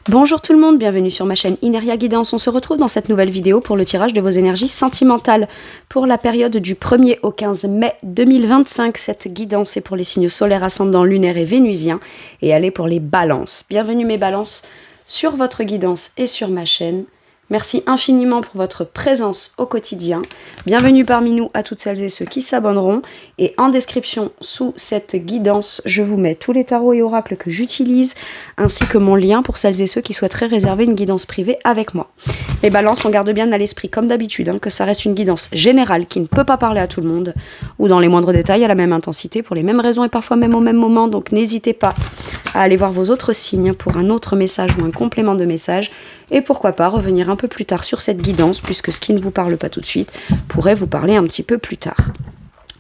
Bonjour tout le monde, bienvenue sur ma chaîne Ineria Guidance. On se retrouve dans cette nouvelle vidéo pour le tirage de vos énergies sentimentales pour la période du 1er au 15 mai 2025. Cette guidance est pour les signes solaires, ascendants, lunaires et vénusiens et elle est pour les balances. Bienvenue mes balances sur votre guidance et sur ma chaîne. Merci infiniment pour votre présence au quotidien. Bienvenue parmi nous à toutes celles et ceux qui s'abonneront. Et en description sous cette guidance, je vous mets tous les tarots et oracles que j'utilise, ainsi que mon lien pour celles et ceux qui souhaiteraient réserver une guidance privée avec moi. Les balances, on garde bien à l'esprit, comme d'habitude, que ça reste une guidance générale qui ne peut pas parler à tout le monde, ou dans les moindres détails, à la même intensité, pour les mêmes raisons et parfois même au même moment. Donc n'hésitez pas à aller voir vos autres signes pour un autre message ou un complément de message. Et pourquoi pas revenir un peu plus tard sur cette guidance, puisque ce qui ne vous parle pas tout de suite pourrait vous parler un petit peu plus tard.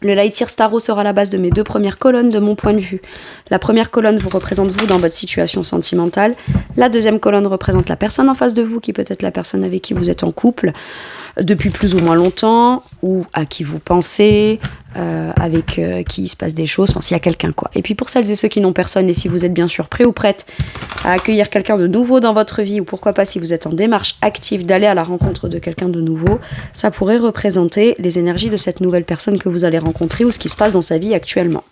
Le Light Year Tarot sera la base de mes deux premières colonnes de mon point de vue. La première colonne vous représente vous dans votre situation sentimentale. La deuxième colonne représente la personne en face de vous, qui peut être la personne avec qui vous êtes en couple depuis plus ou moins longtemps, ou à qui vous pensez, avec qui il se passe des choses, enfin s'il y a quelqu'un quoi. Et puis pour celles et ceux qui n'ont personne, et si vous êtes bien sûr prêt ou prête à accueillir quelqu'un de nouveau dans votre vie, ou pourquoi pas si vous êtes en démarche active d'aller à la rencontre de quelqu'un de nouveau, ça pourrait représenter les énergies de cette nouvelle personne que vous allez rencontrer ou ce qui se passe dans sa vie actuellement.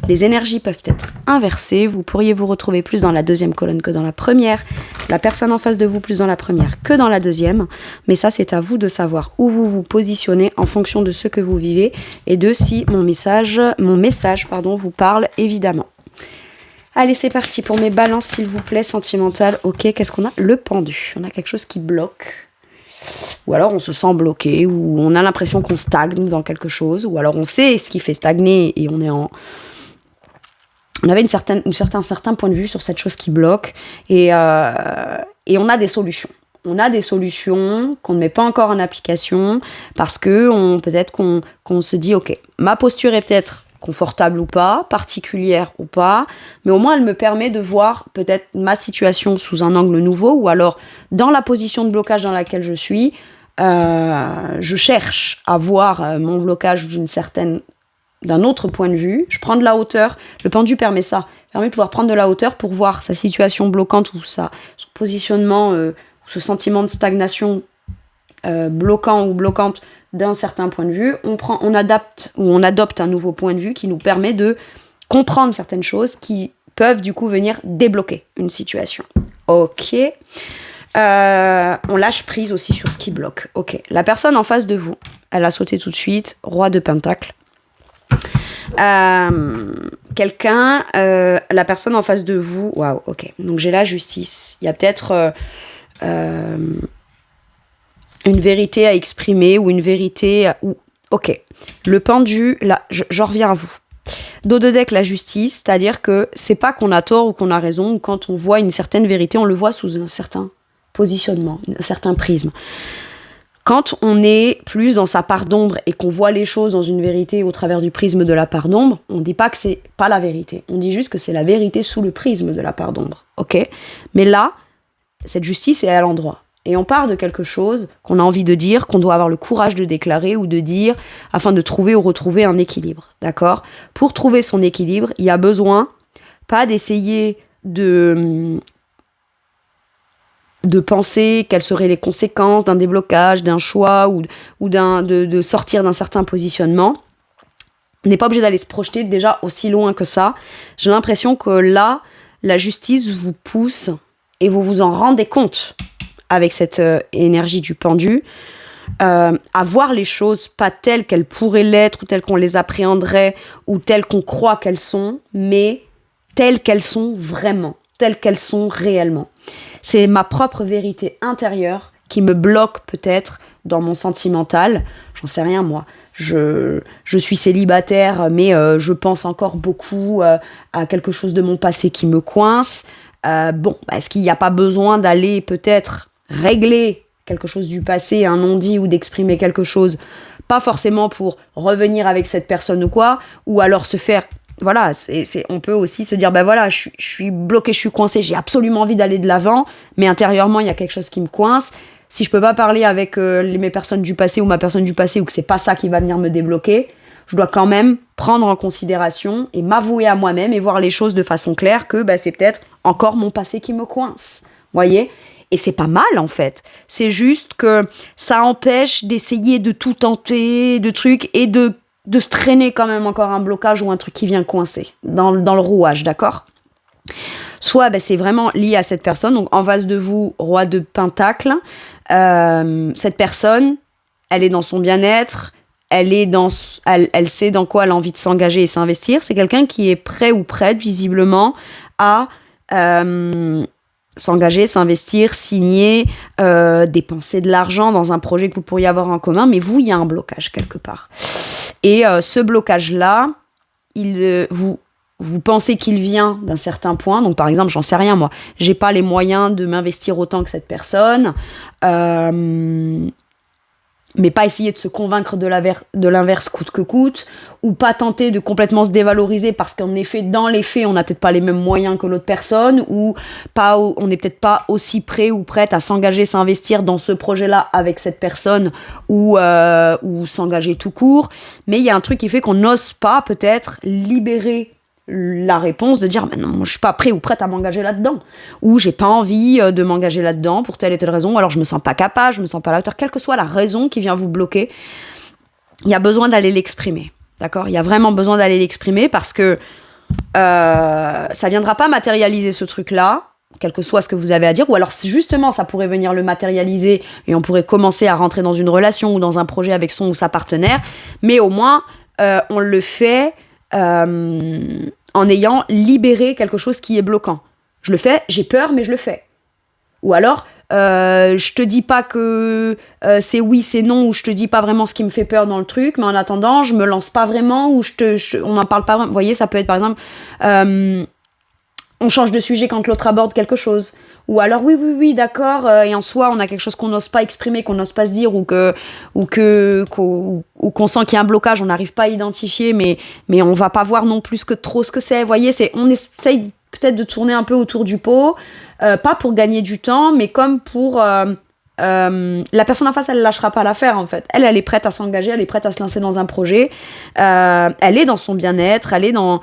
Les énergies peuvent être inversées, vous pourriez vous retrouver plus dans la deuxième colonne que dans la première, la personne en face de vous plus dans la première que dans la deuxième, mais ça c'est à vous de savoir où vous vous positionnez en fonction de ce que vous vivez et de si mon message vous parle évidemment. Allez, c'est parti pour mes balances, s'il vous plaît, sentimentales. Ok, qu'est-ce qu'on a? Le pendu. On a quelque chose qui bloque. Ou alors on se sent bloqué, ou on a l'impression qu'on stagne dans quelque chose, ou alors on sait ce qui fait stagner et on avait un certain point de vue sur cette chose qui bloque, et on a des solutions. On a des solutions qu'on ne met pas encore en application parce que peut-être qu'on se dit, ok, ma posture est peut-être confortable ou pas, particulière ou pas, mais au moins elle me permet de voir peut-être ma situation sous un angle nouveau, ou alors dans la position de blocage dans laquelle je suis, je cherche à voir mon blocage d'un autre point de vue, je prends de la hauteur, le pendu permet ça, permet de pouvoir prendre de la hauteur pour voir sa situation bloquante ou son positionnement, ce sentiment de stagnation bloquant ou bloquante d'un certain point de vue, on adopte un nouveau point de vue qui nous permet de comprendre certaines choses qui peuvent du coup venir débloquer une situation. Ok. On lâche prise aussi sur ce qui bloque. Ok. La personne en face de vous, elle a sauté tout de suite, roi de pentacle. La personne en face de vous, waouh, ok. Donc j'ai la justice. Il y a peut-être une vérité à exprimer ou une vérité ok, le pendu, là, j'en reviens à vous. Dos de deck, la justice, c'est-à-dire que c'est pas qu'on a tort ou qu'on a raison, ou quand on voit une certaine vérité, on le voit sous un certain positionnement, un certain prisme. Quand on est plus dans sa part d'ombre et qu'on voit les choses dans une vérité au travers du prisme de la part d'ombre, on dit pas que c'est pas la vérité, on dit juste que c'est la vérité sous le prisme de la part d'ombre, ok ? Mais là, cette justice est à l'endroit. Et on part de quelque chose qu'on a envie de dire, qu'on doit avoir le courage de déclarer ou de dire, afin de trouver ou retrouver un équilibre, d'accord ? Pour trouver son équilibre, il y a besoin, pas d'essayer de penser quelles seraient les conséquences d'un déblocage, d'un choix, ou de sortir d'un certain positionnement. On n'est pas obligé d'aller se projeter déjà aussi loin que ça. J'ai l'impression que là, la justice vous pousse, et vous vous en rendez compte, avec cette énergie du pendu, à voir les choses pas telles qu'elles pourraient l'être, ou telles qu'on les appréhenderait, ou telles qu'on croit qu'elles sont, mais telles qu'elles sont vraiment, telles qu'elles sont réellement. C'est ma propre vérité intérieure qui me bloque peut-être dans mon sentimental. J'en sais rien moi. Je suis célibataire, mais je pense encore beaucoup à quelque chose de mon passé qui me coince. Est-ce qu'il n'y a pas besoin d'aller peut-être régler quelque chose du passé, un non-dit, ou d'exprimer quelque chose, pas forcément pour revenir avec cette personne ou quoi, ou alors se faire, voilà, on peut aussi se dire, je suis bloqué, je suis coincé, j'ai absolument envie d'aller de l'avant, mais intérieurement il y a quelque chose qui me coince. Si je peux pas parler avec mes personnes du passé ou ma personne du passé, ou que c'est pas ça qui va venir me débloquer, je dois quand même prendre en considération et m'avouer à moi-même et voir les choses de façon claire que c'est peut-être encore mon passé qui me coince. Voyez ? Et c'est pas mal, en fait. C'est juste que ça empêche d'essayer de tout tenter, de trucs, et de se traîner quand même encore un blocage ou un truc qui vient coincer dans le rouage, d'accord ? Soit c'est vraiment lié à cette personne. Donc, en face de vous, roi de pentacle. Cette personne, elle est dans son bien-être. Elle sait dans quoi elle a envie de s'engager et s'investir. C'est quelqu'un qui est prêt ou prête, visiblement, à s'engager, s'investir, signer, dépenser de l'argent dans un projet que vous pourriez avoir en commun, mais vous, il y a un blocage quelque part. Et ce blocage-là, vous pensez qu'il vient d'un certain point. Donc, par exemple, j'en sais rien, moi. J'ai pas les moyens de m'investir autant que cette personne. Mais pas essayer de se convaincre de l'inverse coûte que coûte, ou pas tenter de complètement se dévaloriser parce qu'en effet, dans les faits, on n'a peut-être pas les mêmes moyens que l'autre personne, ou on n'est peut-être pas aussi prêt ou prête à s'engager, s'investir dans ce projet-là avec cette personne, ou s'engager tout court. Mais il y a un truc qui fait qu'on n'ose pas peut-être libérer la réponse de dire non, moi, je suis pas prêt ou prête à m'engager là-dedans, ou j'ai pas envie de m'engager là-dedans pour telle et telle raison, ou alors je me sens pas capable, je me sens pas à la hauteur, quelle que soit la raison qui vient vous bloquer, il y a besoin d'aller l'exprimer, d'accord ? Il y a vraiment besoin d'aller l'exprimer parce que ça viendra pas matérialiser ce truc-là, quel que soit ce que vous avez à dire, ou alors justement ça pourrait venir le matérialiser et on pourrait commencer à rentrer dans une relation ou dans un projet avec son ou sa partenaire, mais au moins on le fait en ayant libéré quelque chose qui est bloquant. Je le fais, j'ai peur, mais je le fais. Ou alors, je te dis pas que c'est oui, c'est non, ou je te dis pas vraiment ce qui me fait peur dans le truc, mais en attendant, je me lance pas vraiment, ou on n'en parle pas vraiment. Vous voyez, ça peut être par exemple, on change de sujet quand l'autre aborde quelque chose. Ou alors oui, d'accord, et en soi, on a quelque chose qu'on n'ose pas exprimer, qu'on n'ose pas se dire, ou qu'on sent qu'il y a un blocage, on n'arrive pas à identifier, mais on va pas voir non plus que trop ce que c'est. Vous voyez, on essaye peut-être de tourner un peu autour du pot, pas pour gagner du temps, mais comme pour... la personne en face, elle lâchera pas l'affaire, en fait. Elle est prête à s'engager, elle est prête à se lancer dans un projet. Elle est dans son bien-être, elle est dans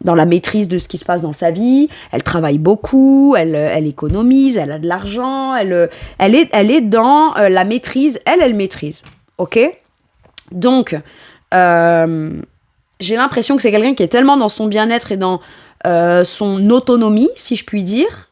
la maîtrise de ce qui se passe dans sa vie. Elle travaille beaucoup, elle économise, elle a de l'argent, elle est dans la maîtrise. Elle maîtrise, ok ? Donc, j'ai l'impression que c'est quelqu'un qui est tellement dans son bien-être et dans son autonomie, si je puis dire,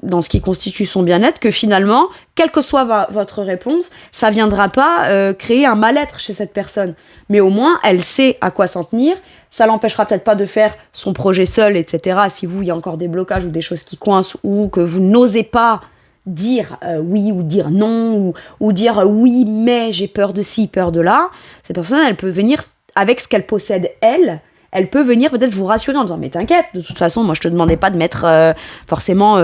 dans ce qui constitue son bien-être, que finalement, quelle que soit votre réponse, ça viendra pas créer un mal-être chez cette personne. Mais au moins, elle sait à quoi s'en tenir. Ça l'empêchera peut-être pas de faire son projet seul, etc. Si vous, il y a encore des blocages ou des choses qui coincent, ou que vous n'osez pas dire oui ou dire non, ou dire oui, mais j'ai peur de ci, peur de là, cette personne, elle peut venir avec ce qu'elle possède, elle peut venir peut-être vous rassurer en disant mais t'inquiète, de toute façon moi je te demandais pas de mettre forcément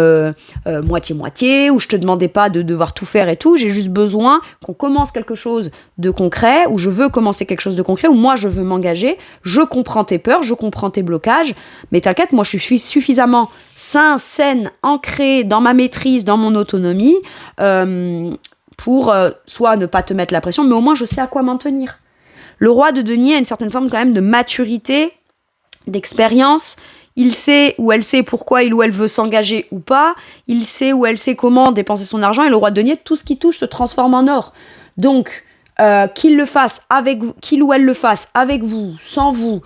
moitié-moitié, ou je te demandais pas de devoir tout faire et tout, j'ai juste besoin qu'on commence quelque chose de concret, ou je veux commencer quelque chose de concret, ou moi je veux m'engager, je comprends tes peurs, je comprends tes blocages, mais t'inquiète, moi je suis suffisamment saine, ancrée dans ma maîtrise, dans mon autonomie, pour soit ne pas te mettre la pression, mais au moins je sais à quoi m'en tenir. Le roi de denier a une certaine forme quand même de maturité, d'expérience. Il sait ou elle sait pourquoi il ou elle veut s'engager ou pas. Il sait ou elle sait comment dépenser son argent. Et le roi de denier, tout ce qui touche se transforme en or. Donc, qu'il le fasse avec vous, qu'il ou elle le fasse avec vous, sans vous,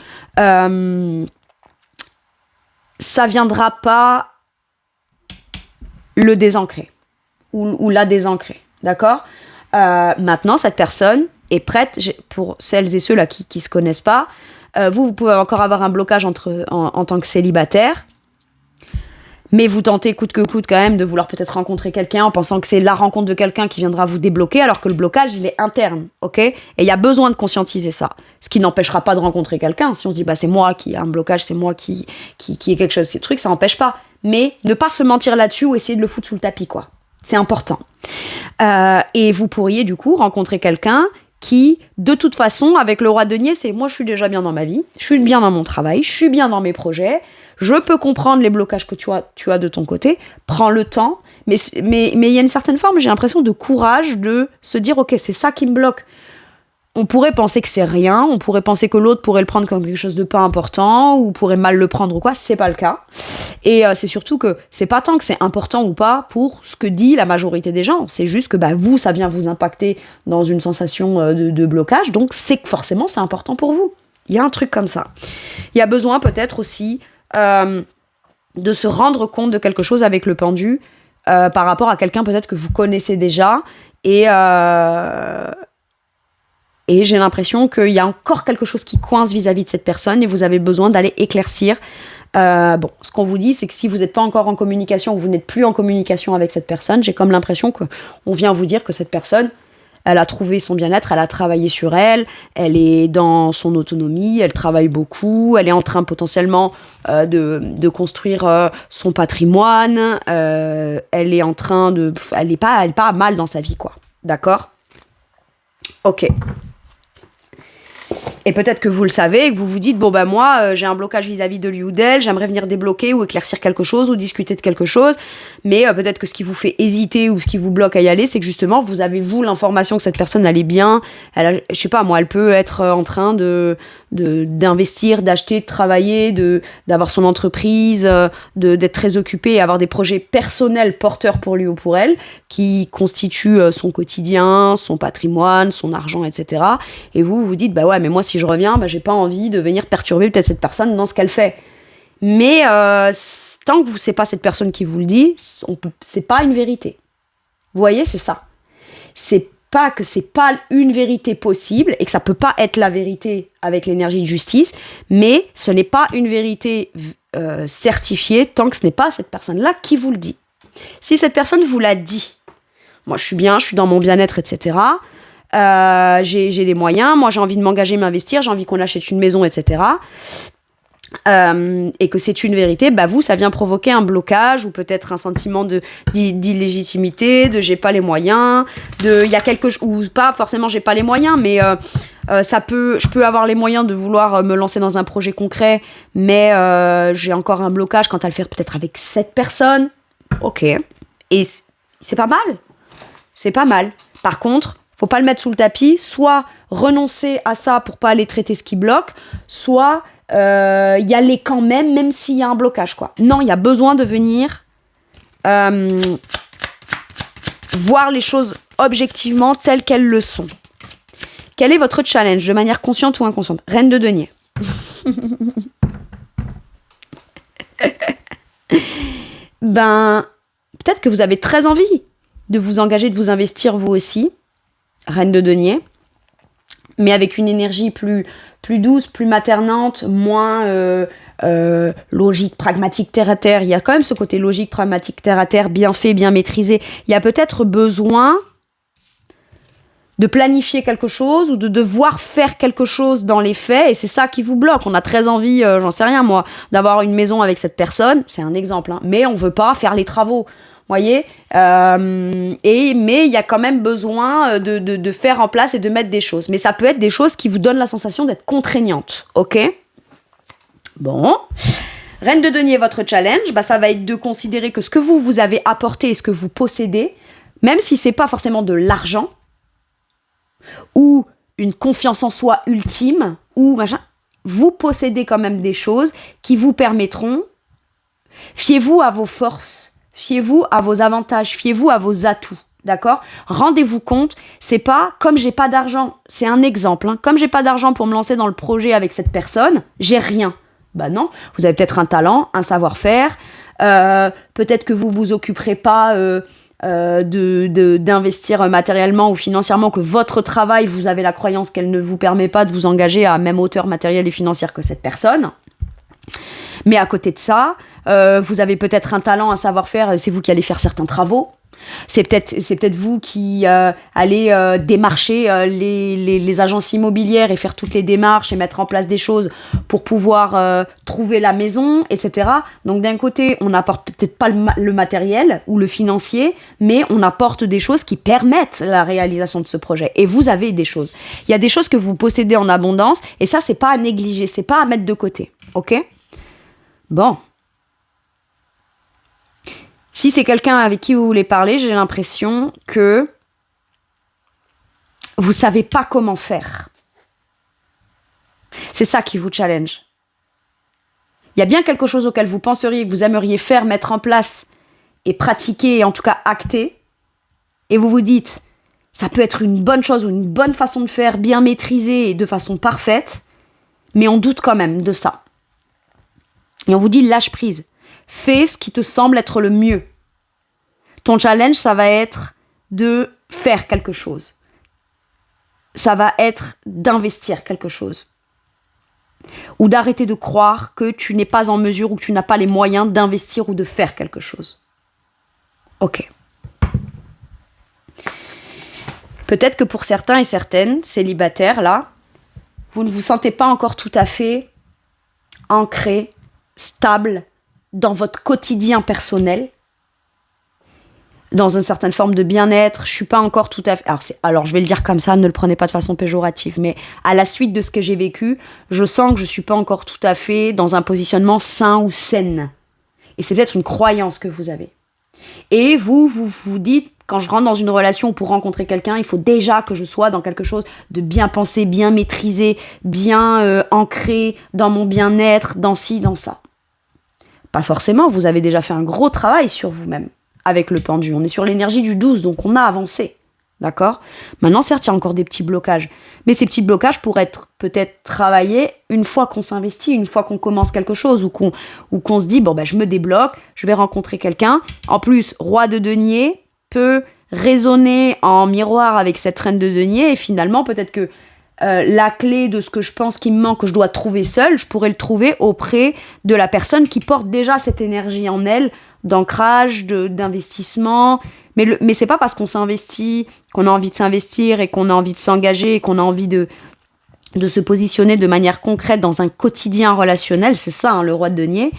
ça viendra pas le désancrer ou la désancrer. D'accord ? Maintenant, cette personne est prête, pour celles et ceux-là qui se connaissent pas, vous pouvez encore avoir un blocage en tant que célibataire, mais vous tentez coûte que coûte quand même de vouloir peut-être rencontrer quelqu'un en pensant que c'est la rencontre de quelqu'un qui viendra vous débloquer, alors que le blocage, il est interne, ok ? Et il y a besoin de conscientiser ça, ce qui n'empêchera pas de rencontrer quelqu'un. Si on se dit, c'est moi qui ai un blocage, c'est moi qui ai quelque chose, ces trucs, ça n'empêche pas. Mais ne pas se mentir là-dessus ou essayer de le foutre sous le tapis, quoi. C'est important. Et vous pourriez, du coup, rencontrer quelqu'un qui, de toute façon, avec le roi de denier, c'est moi je suis déjà bien dans ma vie, je suis bien dans mon travail, je suis bien dans mes projets, je peux comprendre les blocages que tu as de ton côté, prends le temps, mais il y a une certaine forme, j'ai l'impression, de courage de se dire ok, c'est ça qui me bloque. On pourrait penser que c'est rien, on pourrait penser que l'autre pourrait le prendre comme quelque chose de pas important, ou pourrait mal le prendre ou quoi, c'est pas le cas. Et c'est surtout que c'est pas tant que c'est important ou pas pour ce que dit la majorité des gens. C'est juste que vous, ça vient vous impacter dans une sensation de blocage. Donc, c'est que forcément, c'est important pour vous. Il y a un truc comme ça. Il y a besoin peut-être aussi de se rendre compte de quelque chose avec le pendu par rapport à quelqu'un peut-être que vous connaissez déjà. Et j'ai l'impression qu'il y a encore quelque chose qui coince vis-à-vis de cette personne et vous avez besoin d'aller éclaircir. Ce qu'on vous dit, c'est que si vous n'êtes pas encore en communication ou vous n'êtes plus en communication avec cette personne, j'ai comme l'impression qu'on vient vous dire que cette personne, elle a trouvé son bien-être, elle a travaillé sur elle, elle est dans son autonomie, elle travaille beaucoup, elle est en train potentiellement de construire son patrimoine, elle est en train de... Elle n'est pas mal dans sa vie, quoi. D'accord ? Ok. Et peut-être que vous le savez et que vous vous dites, moi, j'ai un blocage vis-à-vis de lui ou d'elle, j'aimerais venir débloquer ou éclaircir quelque chose ou discuter de quelque chose, mais peut-être que ce qui vous fait hésiter ou ce qui vous bloque à y aller, c'est que justement, vous avez, vous, l'information que cette personne, elle est bien, elle peut être en train d'investir, d'acheter, de travailler, d'avoir son entreprise, d'être très occupée et avoir des projets personnels porteurs pour lui ou pour elle, qui constituent son quotidien, son patrimoine, son argent, etc. Et vous vous dites, mais moi, si je reviens, j'ai pas envie de venir perturber peut-être cette personne dans ce qu'elle fait. Mais tant que c'est pas cette personne qui vous le dit, c'est pas une vérité. Vous voyez, c'est ça. C'est pas que c'est pas une vérité possible et que ça peut pas être la vérité avec l'énergie de justice, mais ce n'est pas une vérité certifiée tant que ce n'est pas cette personne-là qui vous le dit. Si cette personne vous l'a dit, moi je suis bien, je suis dans mon bien-être, etc., j'ai les moyens, moi j'ai envie de m'engager, m'investir, j'ai envie qu'on achète une maison, etc., et que c'est une vérité, vous, ça vient provoquer un blocage ou peut-être un sentiment d'illégitimité, de j'ai pas les moyens, il y a quelque chose, ou pas forcément j'ai pas les moyens, mais je peux avoir les moyens de vouloir me lancer dans un projet concret, mais j'ai encore un blocage quant à le faire peut-être avec cette personne. Ok. Et c'est pas mal. C'est pas mal. Par contre, faut pas le mettre sous le tapis, soit renoncer à ça pour pas aller traiter ce qui bloque, soit y aller quand même s'il y a un blocage, quoi. Non, il y a besoin de venir voir les choses objectivement telles qu'elles le sont. Quel est votre challenge, de manière consciente ou inconsciente ? Reine de denier. Peut-être que vous avez très envie de vous engager, de vous investir vous aussi, reine de denier, mais avec une énergie plus douce, plus maternante, moins logique, pragmatique, terre à terre. Il y a quand même ce côté logique, pragmatique, terre à terre, bien fait, bien maîtrisé. Il y a peut-être besoin de planifier quelque chose ou de devoir faire quelque chose dans les faits, et c'est ça qui vous bloque. On a très envie, j'en sais rien moi, d'avoir une maison avec cette personne, c'est un exemple, hein, mais on veut pas faire les travaux. Voyez, mais il y a quand même besoin de faire en place et de mettre des choses. Mais ça peut être des choses qui vous donnent la sensation d'être contraignantes, ok ? Bon. Reine de denier, votre challenge, ça va être de considérer que ce que vous avez apporté et ce que vous possédez, même si c'est pas forcément de l'argent ou une confiance en soi ultime ou machin, vous possédez quand même des choses qui vous permettront. Fiez-vous à vos forces. Fiez-vous à vos avantages, fiez-vous à vos atouts, d'accord ? Rendez-vous compte, c'est pas comme j'ai pas d'argent, c'est un exemple, hein, comme j'ai pas d'argent pour me lancer dans le projet avec cette personne, j'ai rien. Non, vous avez peut-être un talent, un savoir-faire, peut-être que vous vous occuperez pas d'investir matériellement ou financièrement, que votre travail, vous avez la croyance qu'elle ne vous permet pas de vous engager à même hauteur matérielle et financière que cette personne. Mais à côté de ça, vous avez peut-être un talent, un savoir-faire, c'est vous qui allez faire certains travaux. C'est peut-être vous qui allez démarcher les agences immobilières et faire toutes les démarches et mettre en place des choses pour pouvoir trouver la maison, etc. Donc d'un côté, on n'apporte peut-être pas le matériel ou le financier, mais on apporte des choses qui permettent la réalisation de ce projet. Et vous avez des choses. Il y a des choses que vous possédez en abondance, et ça, c'est pas à négliger, c'est pas à mettre de côté. Ok ? Bon. Si c'est quelqu'un avec qui vous voulez parler, j'ai l'impression que vous savez pas comment faire. C'est ça qui vous challenge. Il y a bien quelque chose auquel vous penseriez que vous aimeriez faire, mettre en place et pratiquer, et en tout cas acter, et vous vous dites, ça peut être une bonne chose ou une bonne façon de faire, bien maîtrisée et de façon parfaite, mais on doute quand même de ça. Et on vous dit, lâche prise. Fais ce qui te semble être le mieux. Ton challenge, ça va être de faire quelque chose. Ça va être d'investir quelque chose. Ou d'arrêter de croire que tu n'es pas en mesure ou que tu n'as pas les moyens d'investir ou de faire quelque chose. Ok. Peut-être que pour certains et certaines célibataires, là, vous ne vous sentez pas encore tout à fait ancré, stable dans votre quotidien personnel, dans une certaine forme de bien-être. Je suis pas encore tout à fait... Alors, je vais le dire comme ça, ne le prenez pas de façon péjorative, mais à la suite de ce que j'ai vécu, je sens que je suis pas encore tout à fait dans un positionnement sain ou saine. Et c'est peut-être une croyance que vous avez. Et vous dites, quand je rentre dans une relation pour rencontrer quelqu'un, il faut déjà que je sois dans quelque chose de bien pensé, bien maîtrisé, bien ancré dans mon bien-être, dans ci, dans ça. Pas forcément, vous avez déjà fait un gros travail sur vous-même avec le pendu. On est sur l'énergie du 12, donc on a avancé. D'accord ? Maintenant, certes, il y a encore des petits blocages. Mais ces petits blocages pourraient être peut-être travaillés une fois qu'on s'investit, une fois qu'on commence quelque chose, ou qu'on se dit, je me débloque, je vais rencontrer quelqu'un. En plus, roi de denier peut résonner en miroir avec cette reine de denier, et finalement, peut-être que la clé de ce que je pense qui me manque, que je dois trouver seule, je pourrais le trouver auprès de la personne qui porte déjà cette énergie en elle, d'ancrage, d'investissement. Mais c'est pas parce qu'on s'investit, qu'on a envie de s'investir et qu'on a envie de s'engager et qu'on a envie de se positionner de manière concrète dans un quotidien relationnel, c'est ça, le roi de denier,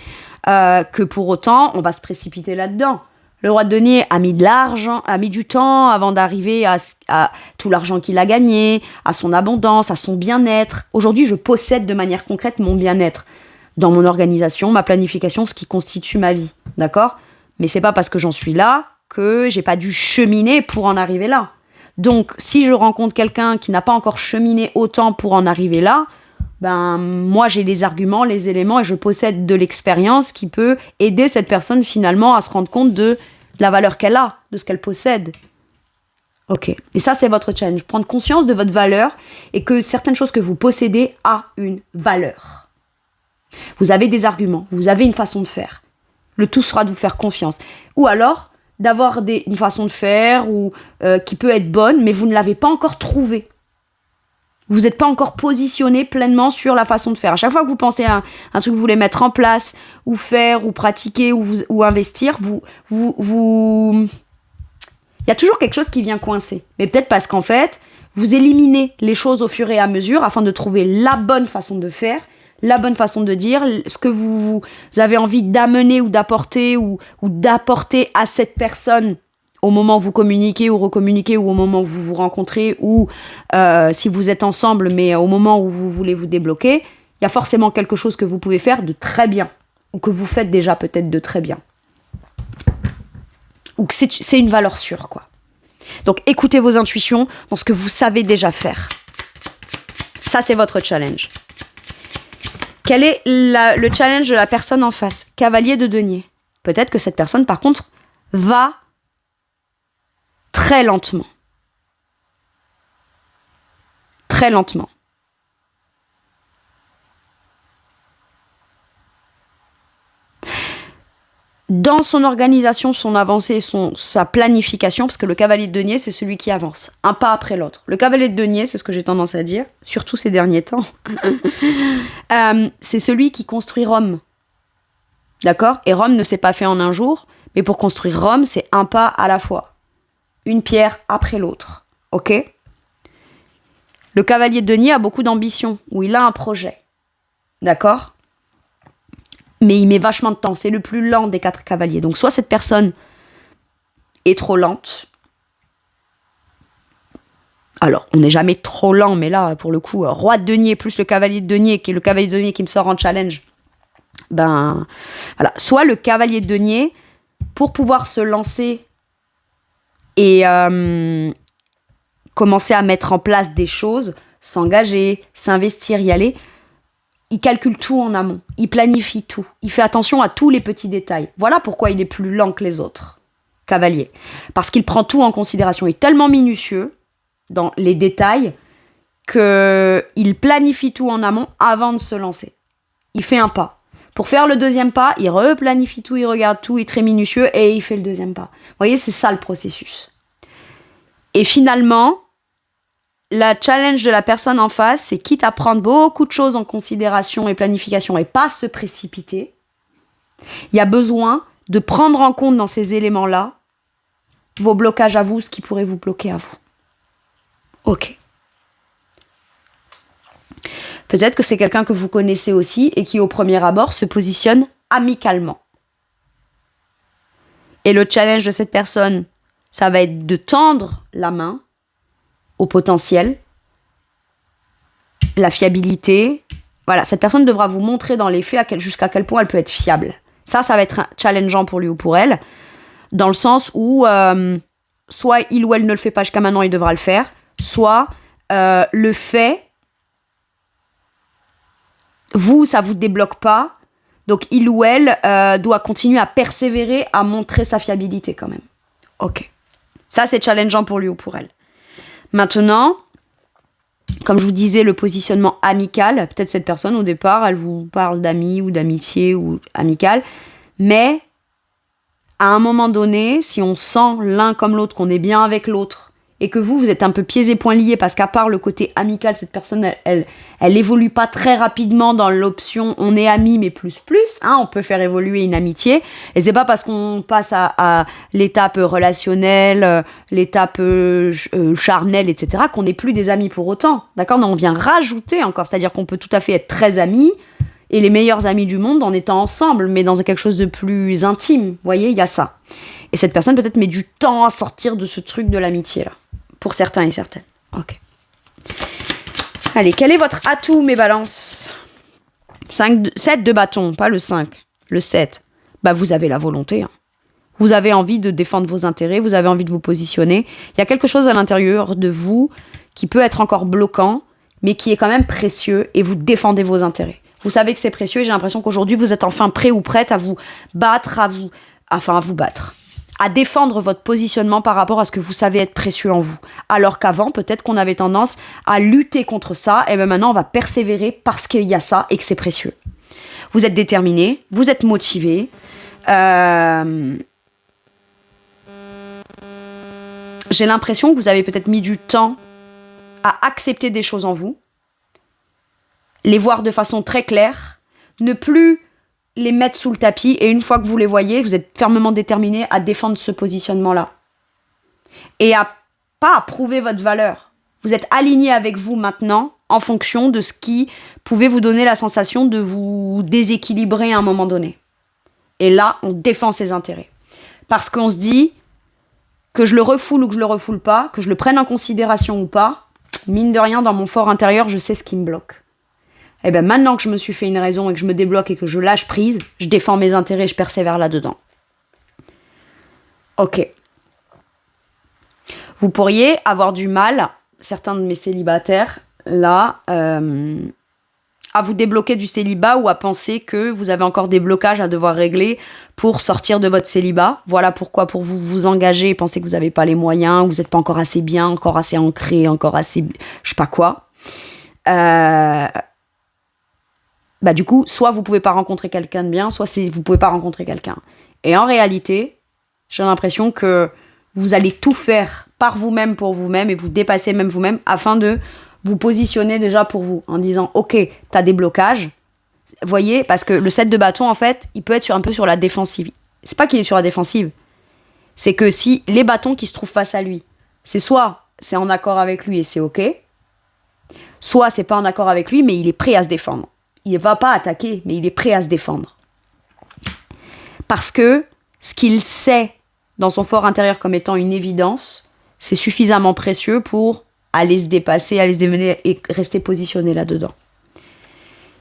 que pour autant, on va se précipiter là-dedans. Le roi de denier a mis de l'argent, a mis du temps avant d'arriver à tout l'argent qu'il a gagné, à son abondance, à son bien-être. Aujourd'hui, je possède de manière concrète mon bien-être dans mon organisation, ma planification, ce qui constitue ma vie, d'accord ? Mais c'est pas parce que j'en suis là que j'ai pas dû cheminer pour en arriver là. Donc, si je rencontre quelqu'un qui n'a pas encore cheminé autant pour en arriver là, moi, j'ai les arguments, les éléments et je possède de l'expérience qui peut aider cette personne finalement à se rendre compte de la valeur qu'elle a, de ce qu'elle possède. Ok. Et ça, c'est votre challenge. Prendre conscience de votre valeur et que certaines choses que vous possédez ont une valeur. Vous avez des arguments, vous avez une façon de faire. Le tout sera de vous faire confiance. Ou alors, d'avoir une façon de faire qui peut être bonne, mais vous ne l'avez pas encore trouvée. Vous n'êtes pas encore positionné pleinement sur la façon de faire. À chaque fois que vous pensez à un truc que vous voulez mettre en place, ou faire, ou pratiquer, ou investir, il y a toujours quelque chose qui vient coincer. Mais peut-être parce qu'en fait, vous éliminez les choses au fur et à mesure afin de trouver la bonne façon de faire, la bonne façon de dire, ce que vous avez envie d'amener ou d'apporter ou d'apporter à cette personne au moment où vous communiquez ou recommuniquez ou au moment où vous vous rencontrez ou si vous êtes ensemble mais au moment où vous voulez vous débloquer, il y a forcément quelque chose que vous pouvez faire de très bien ou que vous faites déjà peut-être de très bien. Ou que c'est une valeur sûre, quoi. Donc écoutez vos intuitions dans ce que vous savez déjà faire. Ça, c'est votre challenge. Quel est le challenge de la personne en face ? Cavalier de denier. Peut-être que cette personne, par contre, va très lentement. Très lentement. Dans son organisation, son avancée, sa planification, parce que le cavalier de denier, c'est celui qui avance, un pas après l'autre. Le cavalier de denier, c'est ce que j'ai tendance à dire, surtout ces derniers temps, c'est celui qui construit Rome. D'accord ? Et Rome ne s'est pas fait en un jour, mais pour construire Rome, c'est un pas à la fois. Une pierre après l'autre. Ok ? Le cavalier de denier a beaucoup d'ambition, ou il a un projet. D'accord ? Mais il met vachement de temps. C'est le plus lent des 4 cavaliers. Donc soit cette personne est trop lente. Alors, on n'est jamais trop lent, mais là, pour le coup, roi de denier plus le cavalier de denier, qui est le cavalier de denier qui me sort en challenge. Voilà. Soit le cavalier de denier, pour pouvoir se lancer et commencer à mettre en place des choses, s'engager, s'investir, y aller, il calcule tout en amont, il planifie tout, il fait attention à tous les petits détails. Voilà pourquoi il est plus lent que les autres cavaliers. Parce qu'il prend tout en considération. Il est tellement minutieux dans les détails qu'il planifie tout en amont avant de se lancer. Il fait un pas. Pour faire le deuxième pas, il replanifie tout, il regarde tout, il est très minutieux et il fait le deuxième pas. Vous voyez, c'est ça le processus. Et finalement, la challenge de la personne en face, c'est quitte à prendre beaucoup de choses en considération et planification et pas se précipiter, il y a besoin de prendre en compte dans ces éléments-là vos blocages à vous, ce qui pourrait vous bloquer à vous. Ok. Peut-être que c'est quelqu'un que vous connaissez aussi et qui, au premier abord, se positionne amicalement. Et le challenge de cette personne, ça va être de tendre la main au potentiel, la fiabilité. Voilà, cette personne devra vous montrer dans les faits jusqu'à quel point elle peut être fiable. Ça va être challengeant pour lui ou pour elle, dans le sens où soit il ou elle ne le fait pas jusqu'à maintenant, il devra le faire, soit le fait, ça vous débloque pas, donc il ou elle doit continuer à persévérer, à montrer sa fiabilité quand même. Ok. Ça, c'est challengeant pour lui ou pour elle. Maintenant, comme je vous disais, le positionnement amical, peut-être cette personne au départ, elle vous parle d'amis ou d'amitié ou amical, mais à un moment donné, si on sent l'un comme l'autre qu'on est bien avec l'autre et que vous êtes un peu pieds et poings liés parce qu'à part le côté amical, cette personne, elle évolue pas très rapidement dans l'option on est amis mais plus, hein, on peut faire évoluer une amitié et c'est pas parce qu'on passe à l'étape relationnelle, l'étape charnelle, etc. qu'on n'est plus des amis pour autant, d'accord? Non, on vient rajouter encore, c'est-à-dire qu'on peut tout à fait être très amis et les meilleurs amis du monde en étant ensemble, mais dans quelque chose de plus intime, vous voyez, il y a ça. Et cette personne peut-être met du temps à sortir de ce truc de l'amitié là. Pour certains et certaines. Ok. Allez, quel est votre atout, mes balances? 7 de bâton, pas le 5. Le 7. Bah, vous avez la volonté. Hein. Vous avez envie de défendre vos intérêts, vous avez envie de vous positionner. Il y a quelque chose à l'intérieur de vous qui peut être encore bloquant, mais qui est quand même précieux, et vous défendez vos intérêts. Vous savez que c'est précieux, et j'ai l'impression qu'aujourd'hui, vous êtes enfin prêt ou prête à vous battre, à défendre votre positionnement par rapport à ce que vous savez être précieux en vous. Alors qu'avant, peut-être qu'on avait tendance à lutter contre ça, et bien maintenant, on va persévérer parce qu'il y a ça et que c'est précieux. Vous êtes déterminé, vous êtes motivé. J'ai l'impression que vous avez peut-être mis du temps à accepter des choses en vous, les voir de façon très claire, ne plus les mettre sous le tapis, et une fois que vous les voyez, vous êtes fermement déterminé à défendre ce positionnement-là. Et pas à prouver votre valeur. Vous êtes aligné avec vous maintenant, en fonction de ce qui pouvait vous donner la sensation de vous déséquilibrer à un moment donné. Et là, on défend ses intérêts. Parce qu'on se dit que je le refoule ou que je le refoule pas, que je le prenne en considération ou pas, mine de rien, dans mon fort intérieur, je sais ce qui me bloque. Et bien maintenant que je me suis fait une raison et que je me débloque et que je lâche prise, je défends mes intérêts et je persévère là-dedans. Ok. Vous pourriez avoir du mal, certains de mes célibataires, là, à vous débloquer du célibat ou à penser que vous avez encore des blocages à devoir régler pour sortir de votre célibat. Voilà pourquoi, pour vous engager, pensez que vous n'avez pas les moyens, vous n'êtes pas encore assez bien, encore assez ancré, encore assez... je sais pas quoi. Bah du coup, soit vous pouvez pas rencontrer quelqu'un de bien, soit vous pouvez pas rencontrer quelqu'un. Et en réalité, j'ai l'impression que vous allez tout faire par vous-même pour vous-même et vous dépasser même vous-même afin de vous positionner déjà pour vous en disant ok, t'as des blocages, voyez, parce que le 7 de bâton en fait, il peut être un peu sur la défensive. C'est pas qu'il est sur la défensive, c'est que si les bâtons qui se trouvent face à lui, c'est soit c'est en accord avec lui et c'est ok, soit c'est pas en accord avec lui mais il est prêt à se défendre. Il ne va pas attaquer, mais il est prêt à se défendre. Parce que ce qu'il sait dans son fort intérieur comme étant une évidence, c'est suffisamment précieux pour aller se dépasser, aller se démener et rester positionné là-dedans.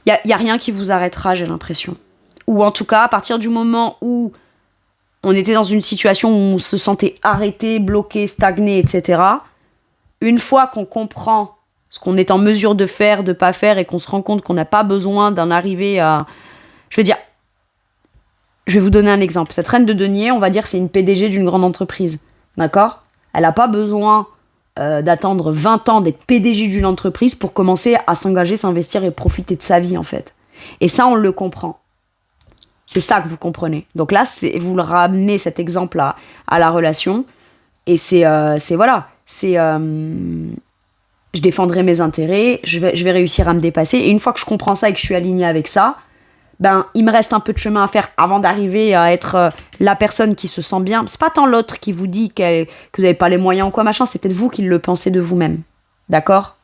Il n'y a rien qui vous arrêtera, j'ai l'impression. Ou en tout cas, à partir du moment où on était dans une situation où on se sentait arrêté, bloqué, stagné, etc., une fois qu'on comprend ce qu'on est en mesure de faire, de pas faire, et qu'on se rend compte qu'on n'a pas besoin d'en arriver à... Je veux dire, je vais vous donner un exemple. Cette reine de denier, on va dire que c'est une PDG d'une grande entreprise. D'accord ? Elle n'a pas besoin d'attendre 20 ans d'être PDG d'une entreprise pour commencer à s'engager, s'investir et profiter de sa vie, en fait. Et ça, on le comprend. C'est ça que vous comprenez. Donc là, vous le ramenez, cet exemple à la relation. Et c'est voilà. C'est... je défendrai mes intérêts, je vais réussir à me dépasser. Et une fois que je comprends ça et que je suis alignée avec ça, ben, il me reste un peu de chemin à faire avant d'arriver à être la personne qui se sent bien. C'est pas tant l'autre qui vous dit que vous n'avez pas les moyens ou quoi, machin, c'est peut-être vous qui le pensez de vous-même. D'accord ?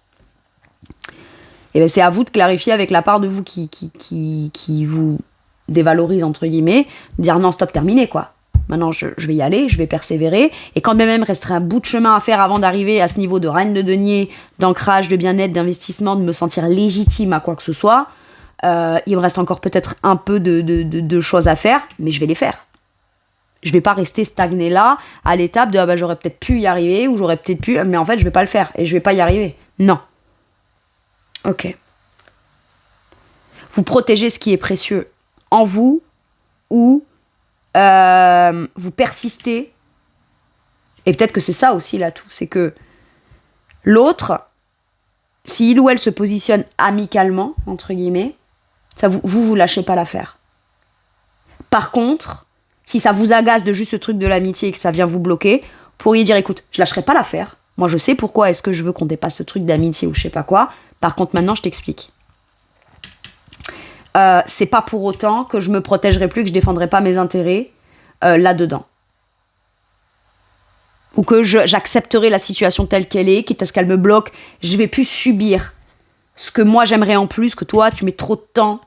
Et ben, c'est à vous de clarifier avec la part de vous qui vous dévalorise, entre guillemets, de dire non, stop, terminé, quoi. Maintenant, je vais y aller, je vais persévérer. Et quand bien même resterait un bout de chemin à faire avant d'arriver à ce niveau de reine de denier, d'ancrage, de bien-être, d'investissement, de me sentir légitime à quoi que ce soit, il me reste encore peut-être un peu de choses à faire, mais je vais les faire. Je vais pas rester stagné là, à l'étape de j'aurais peut-être pu y arriver, ou j'aurais peut-être pu, mais en fait, je vais pas le faire, et je vais pas y arriver. Non. Ok. Vous protégez ce qui est précieux en vous, ou vous persistez. Et peut-être que c'est ça aussi l'atout, c'est que l'autre, si il ou elle se positionne amicalement, entre guillemets, ça vous lâchez pas l'affaire. Par contre, si ça vous agace de juste ce truc de l'amitié et que ça vient vous bloquer, vous pourriez dire écoute, je lâcherai pas l'affaire. Moi je sais pourquoi est-ce que je veux qu'on dépasse ce truc d'amitié ou je sais pas quoi. Par contre maintenant je t'explique. C'est pas pour autant que je me protégerai plus, que je défendrai pas mes intérêts là-dedans. Ou que j'accepterai la situation telle qu'elle est, quitte à ce qu'elle me bloque, je vais plus subir ce que moi j'aimerais en plus, que toi tu mets trop de temps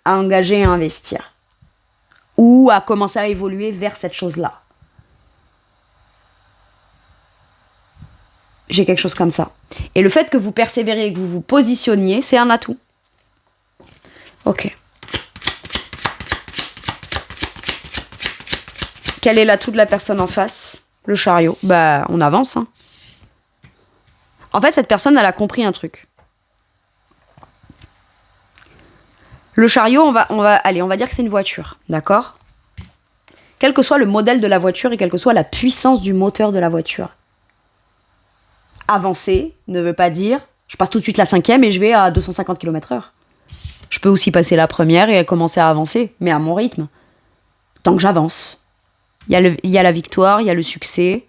à engager et à investir. Ou à commencer à évoluer vers cette chose-là. J'ai quelque chose comme ça. Et le fait que vous persévérez et que vous vous positionniez, c'est un atout. Ok. Quel est l'atout de la personne en face ? Le chariot. Bah, on avance. Hein. En fait, cette personne, elle a compris un truc. Le chariot, on va dire que c'est une voiture, d'accord ? Quel que soit le modèle de la voiture et quelle que soit la puissance du moteur de la voiture. Avancer ne veut pas dire je passe tout de suite la 5e et je vais à 250 km/h. Je peux aussi passer la première et commencer à avancer, mais à mon rythme. Tant que j'avance. Il y a la victoire, il y a le succès,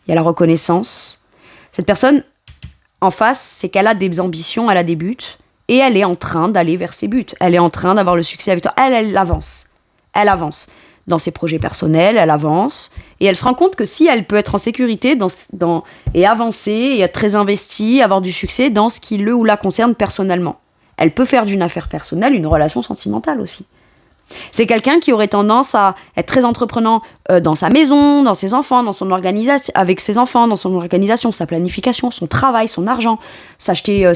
il y a la reconnaissance. Cette personne, en face, c'est qu'elle a des ambitions, elle a des buts, et elle est en train d'aller vers ses buts. Elle est en train d'avoir le succès, la victoire. Elle avance. Elle avance. Dans ses projets personnels, elle avance, et elle se rend compte que si elle peut être en sécurité et avancer, et être très investie, avoir du succès dans ce qui le ou la concerne personnellement. Elle peut faire d'une affaire personnelle une relation sentimentale aussi. C'est quelqu'un qui aurait tendance à être très entreprenant dans sa maison, dans ses enfants, dans son organisation, avec ses enfants, dans son organisation, sa planification, son travail, son argent, s'acheter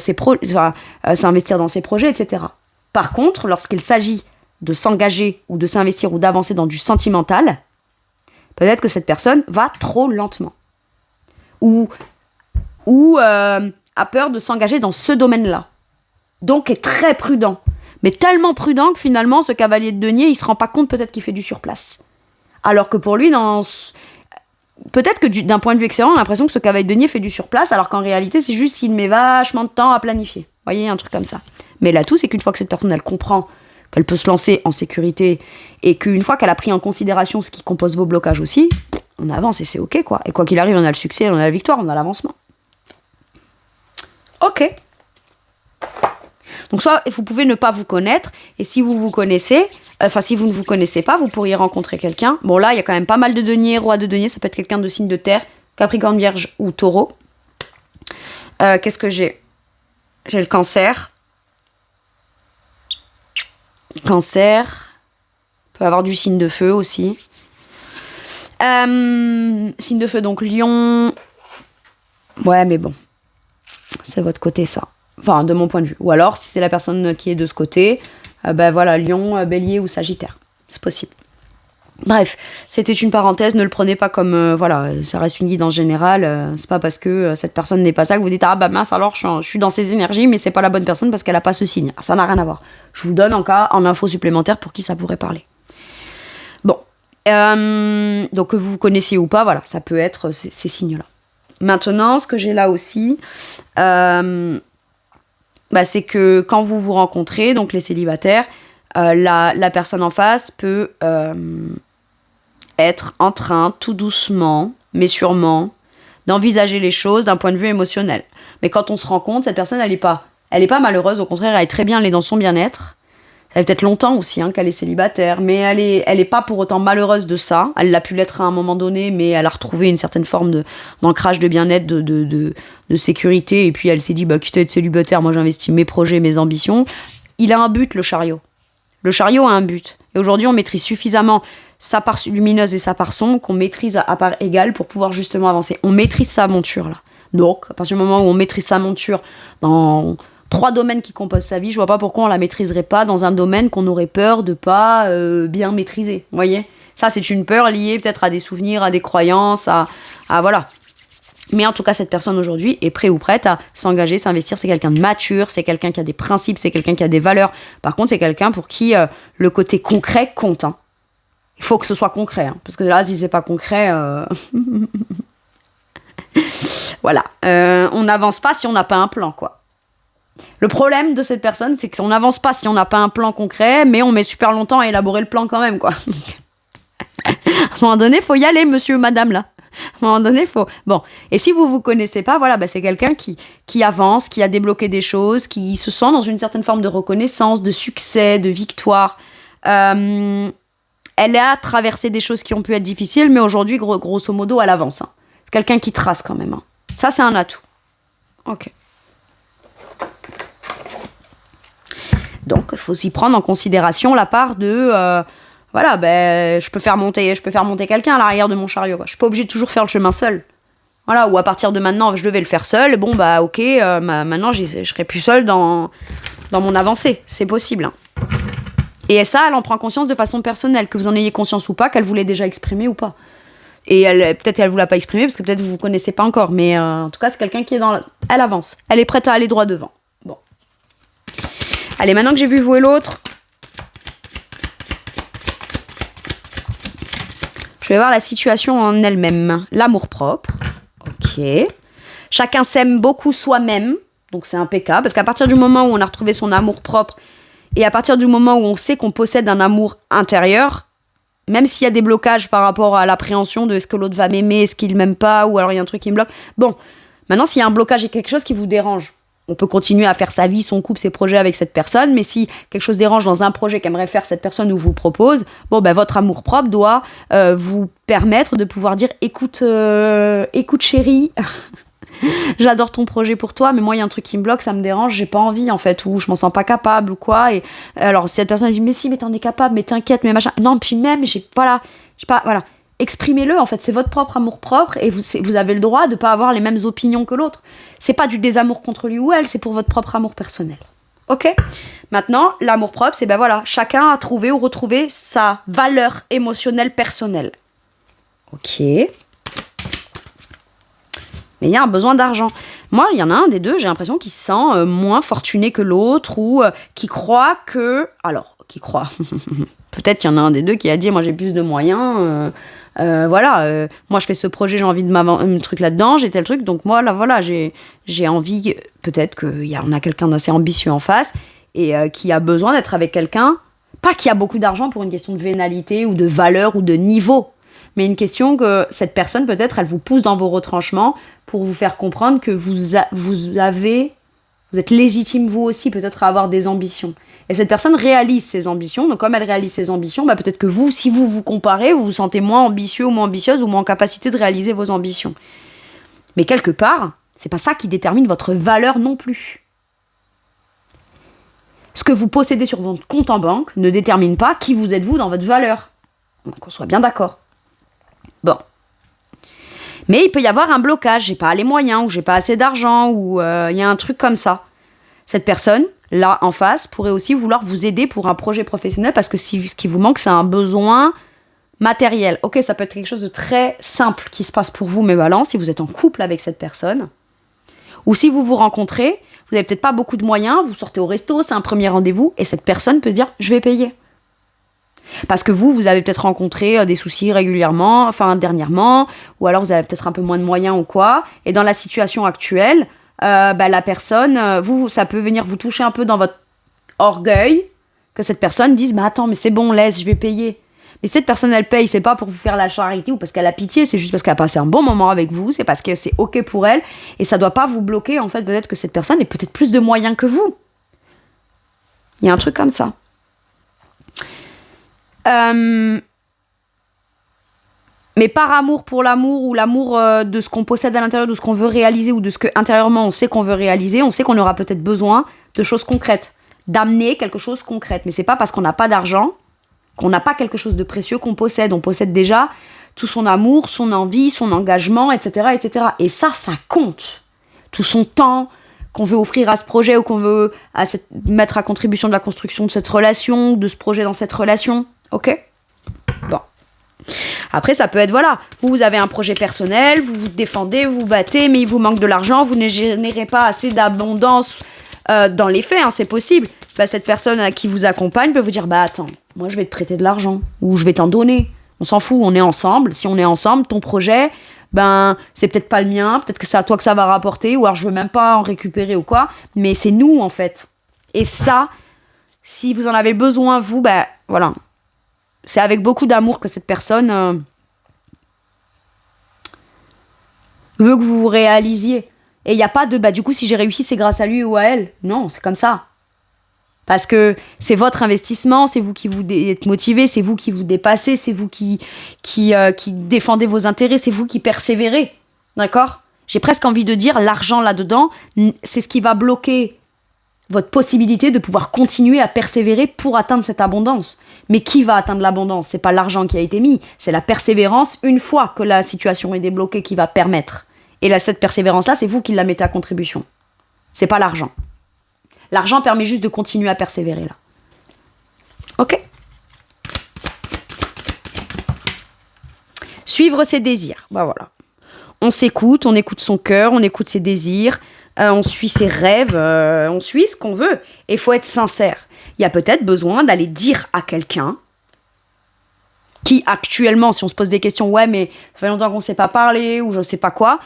s'investir dans ses projets, etc. Par contre, lorsqu'il s'agit de s'engager ou de s'investir ou d'avancer dans du sentimental, peut-être que cette personne va trop lentement. Ou a peur de s'engager dans ce domaine-là. Donc est très prudent. Mais tellement prudent que finalement, ce cavalier de denier, il se rend pas compte peut-être qu'il fait du surplace. Alors que pour lui, peut-être que d'un point de vue extérieur, on a l'impression que ce cavalier de denier fait du surplace, alors qu'en réalité, c'est juste qu'il met vachement de temps à planifier. Vous voyez, un truc comme ça. Mais l'atout, c'est qu'une fois que cette personne, elle comprend qu'elle peut se lancer en sécurité, et qu'une fois qu'elle a pris en considération ce qui compose vos blocages aussi, on avance et c'est ok, quoi. Et quoi qu'il arrive, on a le succès, on a la victoire, on a l'avancement. Ok. Donc soit vous pouvez ne pas vous connaître, et si vous vous connaissez, si vous ne vous connaissez pas, vous pourriez rencontrer quelqu'un. Bon là, il y a quand même pas mal de deniers, roi de denier, ça peut être quelqu'un de signe de terre, Capricorne, Vierge ou Taureau. Qu'est-ce que j'ai ? J'ai le Cancer. Cancer. Peut avoir du signe de feu aussi. Signe de feu, donc Lion. Ouais, mais bon. C'est votre côté, ça. Enfin, de mon point de vue. Ou alors, si c'est la personne qui est de ce côté, Lion, Bélier ou Sagittaire. C'est possible. Bref, c'était une parenthèse, ne le prenez pas comme, voilà, ça reste une guidance générale, c'est pas parce que cette personne n'est pas ça que vous dites, ah bah mince, alors je suis dans ses énergies, mais c'est pas la bonne personne parce qu'elle a pas ce signe. Ça n'a rien à voir. Je vous donne en info supplémentaire pour qui ça pourrait parler. Bon, donc que vous vous connaissiez ou pas, voilà, ça peut être ces signes-là. Maintenant, ce que j'ai là aussi, c'est que quand vous vous rencontrez, donc les célibataires, la personne en face peut être en train, tout doucement, mais sûrement, d'envisager les choses d'un point de vue émotionnel. Mais quand on se rend compte, cette personne, elle est pas malheureuse, au contraire, elle est très bien, elle est dans son bien-être. Ça fait peut-être longtemps aussi qu'elle est célibataire, mais elle est pas pour autant malheureuse de ça. Elle l'a pu l'être à un moment donné, mais elle a retrouvé une certaine forme d'ancrage de bien-être, de sécurité, et puis elle s'est dit, quitte à être célibataire, moi j'investis mes projets, mes ambitions. Il a un but, le chariot. Le chariot a un but. Et aujourd'hui, on maîtrise suffisamment sa part lumineuse et sa part sombre qu'on maîtrise à part égale pour pouvoir justement avancer. On maîtrise sa monture, là. Donc, à partir du moment où on maîtrise sa monture dans 3 domaines qui composent sa vie, je vois pas pourquoi on la maîtriserait pas dans un domaine qu'on aurait peur de pas bien maîtriser. Vous voyez ? Ça, c'est une peur liée peut-être à des souvenirs, à des croyances, à voilà. Mais en tout cas, cette personne aujourd'hui est prête ou prête à s'engager, s'investir. C'est quelqu'un de mature, c'est quelqu'un qui a des principes, c'est quelqu'un qui a des valeurs. Par contre, c'est quelqu'un pour qui le côté concret compte. Il faut que ce soit concret. Parce que là, si c'est pas concret... voilà. On n'avance pas si on n'a pas un plan, quoi. Le problème de cette personne, c'est qu'on n'avance pas si on n'a pas un plan concret, mais on met super longtemps à élaborer le plan quand même, quoi. À un moment donné, il faut y aller, monsieur ou madame, là. À un moment donné, il faut... Bon, et si vous vous connaissez pas, voilà, c'est quelqu'un qui avance, qui a débloqué des choses, qui se sent dans une certaine forme de reconnaissance, de succès, de victoire. Elle a traversé des choses qui ont pu être difficiles, mais aujourd'hui, grosso modo, elle avance. C'est quelqu'un qui trace quand même. Ça, c'est un atout. Ok. Donc, il faut s'y prendre en considération la part de... je peux faire monter quelqu'un à l'arrière de mon chariot, quoi. Je suis pas obligée de toujours faire le chemin seul. Voilà, ou à partir de maintenant, je devais le faire seul. Bon, ok, maintenant, je serai plus seule dans mon avancée. C'est possible. Et ça, elle en prend conscience de façon personnelle, que vous en ayez conscience ou pas, qu'elle voulait déjà exprimer ou pas. Et peut-être qu'elle ne vous l'a pas exprimé, parce que peut-être vous ne vous connaissez pas encore. Mais en tout cas, c'est quelqu'un qui est elle avance. Elle est prête à aller droit devant. Bon. Allez, maintenant que j'ai vu vous et l'autre, je vais voir la situation en elle-même. L'amour-propre. Ok. Chacun s'aime beaucoup soi-même. Donc c'est impeccable. Parce qu'à partir du moment où on a retrouvé son amour-propre, et à partir du moment où on sait qu'on possède un amour intérieur, même s'il y a des blocages par rapport à l'appréhension de est-ce que l'autre va m'aimer, est-ce qu'il m'aime pas, ou alors il y a un truc qui me bloque. Bon, maintenant s'il y a un blocage et quelque chose qui vous dérange, on peut continuer à faire sa vie, son couple, ses projets avec cette personne, mais si quelque chose dérange dans un projet qu'aimerait faire cette personne ou vous propose, votre amour-propre doit vous permettre de pouvoir dire écoute chérie, j'adore ton projet pour toi, mais moi il y a un truc qui me bloque, ça me dérange, j'ai pas envie en fait, ou je m'en sens pas capable ou quoi. Et alors si cette personne dit mais si, mais t'en es capable, mais t'inquiète, mais machin, non, puis même voilà, exprimez-le en fait, c'est votre propre amour propre et vous avez le droit de pas avoir les mêmes opinions que l'autre. C'est pas du désamour contre lui ou elle, c'est pour votre propre amour personnel. Ok ? Maintenant, l'amour propre, c'est chacun a trouvé ou retrouvé sa valeur émotionnelle personnelle. Ok. Mais il y a un besoin d'argent. Moi, il y en a un des deux, j'ai l'impression qu'il se sent moins fortuné que l'autre ou qui croit que... Alors, qui croit peut-être qu'il y en a un des deux qui a dit « Moi, j'ai plus de moyens. Moi, je fais ce projet, j'ai envie de un truc là-dedans, j'ai tel truc. Donc moi, là, voilà, j'ai envie... Peut-être qu'on a quelqu'un d'assez ambitieux en face et qui a besoin d'être avec quelqu'un, pas qui a beaucoup d'argent pour une question de vénalité ou de valeur ou de niveau, mais une question que cette personne, peut-être, elle vous pousse dans vos retranchements pour vous faire comprendre que vous êtes légitime, vous aussi, peut-être, à avoir des ambitions. Et cette personne réalise ses ambitions. Donc, comme elle réalise ses ambitions, peut-être que vous, si vous vous comparez, vous vous sentez moins ambitieux ou moins ambitieuse ou moins en capacité de réaliser vos ambitions. Mais quelque part, c'est pas ça qui détermine votre valeur non plus. Ce que vous possédez sur votre compte en banque ne détermine pas qui vous êtes vous dans votre valeur. Donc, qu'on soit bien d'accord. Bon. Mais il peut y avoir un blocage, j'ai pas les moyens, ou j'ai pas assez d'argent, ou il y a un truc comme ça. Cette personne, là, en face, pourrait aussi vouloir vous aider pour un projet professionnel, parce que ce qui vous manque, c'est un besoin matériel. Ok, ça peut être quelque chose de très simple qui se passe pour vous, mes balances, si vous êtes en couple avec cette personne. Ou si vous vous rencontrez, vous n'avez peut-être pas beaucoup de moyens, vous sortez au resto, c'est un premier rendez-vous, et cette personne peut dire « je vais payer ». Parce que vous avez peut-être rencontré des soucis régulièrement, dernièrement, ou alors vous avez peut-être un peu moins de moyens ou quoi. Et dans la situation actuelle, la personne, ça peut venir vous toucher un peu dans votre orgueil, que cette personne dise « attends, mais c'est bon, laisse, je vais payer ». Mais cette personne, elle paye, c'est pas pour vous faire la charité ou parce qu'elle a pitié, c'est juste parce qu'elle a passé un bon moment avec vous, c'est parce que c'est ok pour elle, et ça doit pas vous bloquer, en fait, peut-être que cette personne ait peut-être plus de moyens que vous. Il y a un truc comme ça. Mais par amour pour l'amour, ou l'amour de ce qu'on possède à l'intérieur, de ce qu'on veut réaliser, ou de ce que intérieurement on sait qu'on veut réaliser, on sait qu'on aura peut-être besoin de choses concrètes, d'amener quelque chose de concret. Mais c'est pas parce qu'on n'a pas d'argent qu'on n'a pas quelque chose de précieux qu'on possède. On possède déjà tout son amour, son envie, son engagement, etc., etc. Et ça compte. Tout son temps qu'on veut offrir à ce projet, ou qu'on veut mettre à contribution de la construction de cette relation, de ce projet dans cette relation. Ok ? Bon. Après, ça peut être, vous avez un projet personnel, vous vous défendez, vous vous battez, mais il vous manque de l'argent, vous ne générez pas assez d'abondance dans les faits, c'est possible. Cette personne qui vous accompagne peut vous dire, attends, moi je vais te prêter de l'argent, ou je vais t'en donner. On s'en fout, on est ensemble. Si on est ensemble, ton projet, c'est peut-être pas le mien, peut-être que c'est à toi que ça va rapporter, ou alors je veux même pas en récupérer ou quoi, mais c'est nous, en fait. Et ça, si vous en avez besoin, vous, voilà. C'est avec beaucoup d'amour que cette personne veut que vous vous réalisiez. Et il n'y a pas de, du coup, si j'ai réussi, c'est grâce à lui ou à elle. Non, c'est comme ça. Parce que c'est votre investissement, c'est vous qui vous êtes motivé, c'est vous qui vous dépassez, c'est vous qui défendez vos intérêts, c'est vous qui persévérez. D'accord ? J'ai presque envie de dire, l'argent là-dedans, c'est ce qui va bloquer votre possibilité de pouvoir continuer à persévérer pour atteindre cette abondance. Mais qui va atteindre l'abondance ? C'est pas l'argent qui a été mis, c'est la persévérance une fois que la situation est débloquée qui va permettre. Et là, cette persévérance-là, c'est vous qui la mettez à contribution. C'est pas l'argent. L'argent permet juste de continuer à persévérer, là. Ok ? Suivre ses désirs. Voilà. On s'écoute, on écoute son cœur, on écoute ses désirs, on suit ses rêves, on suit ce qu'on veut. Et il faut être sincère. Il y a peut-être besoin d'aller dire à quelqu'un qui, actuellement, si on se pose des questions, mais ça fait longtemps qu'on ne s'est pas parlé, ou je ne sais pas quoi,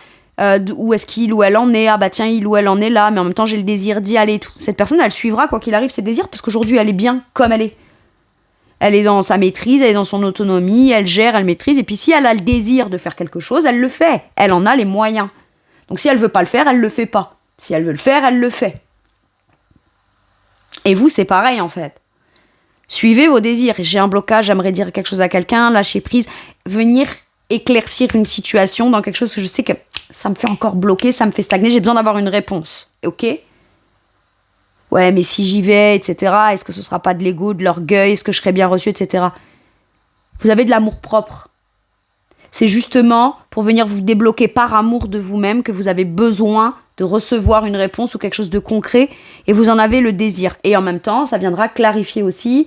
où est-ce qu'il ou elle en est, tiens, il ou elle en est là, mais en même temps j'ai le désir d'y aller et tout. Cette personne, elle suivra quoi qu'il arrive ses désirs, parce qu'aujourd'hui elle est bien comme elle est. Elle est dans sa maîtrise, elle est dans son autonomie, elle gère, elle maîtrise, et puis si elle a le désir de faire quelque chose, elle le fait. Elle en a les moyens. Donc si elle veut pas le faire, elle le fait pas. Si elle veut le faire, elle le fait. Et vous, c'est pareil en fait. Suivez vos désirs. J'ai un blocage, j'aimerais dire quelque chose à quelqu'un, lâcher prise, venir éclaircir une situation dans quelque chose que je sais que ça me fait encore bloquer, ça me fait stagner, j'ai besoin d'avoir une réponse. Ok ? Ouais, mais si j'y vais, etc., est-ce que ce sera pas de l'ego, de l'orgueil, est-ce que je serai bien reçu, etc. Vous avez de l'amour-propre. C'est justement pour venir vous débloquer par amour de vous-même que vous avez besoin de recevoir une réponse ou quelque chose de concret, et vous en avez le désir. Et en même temps, ça viendra clarifier aussi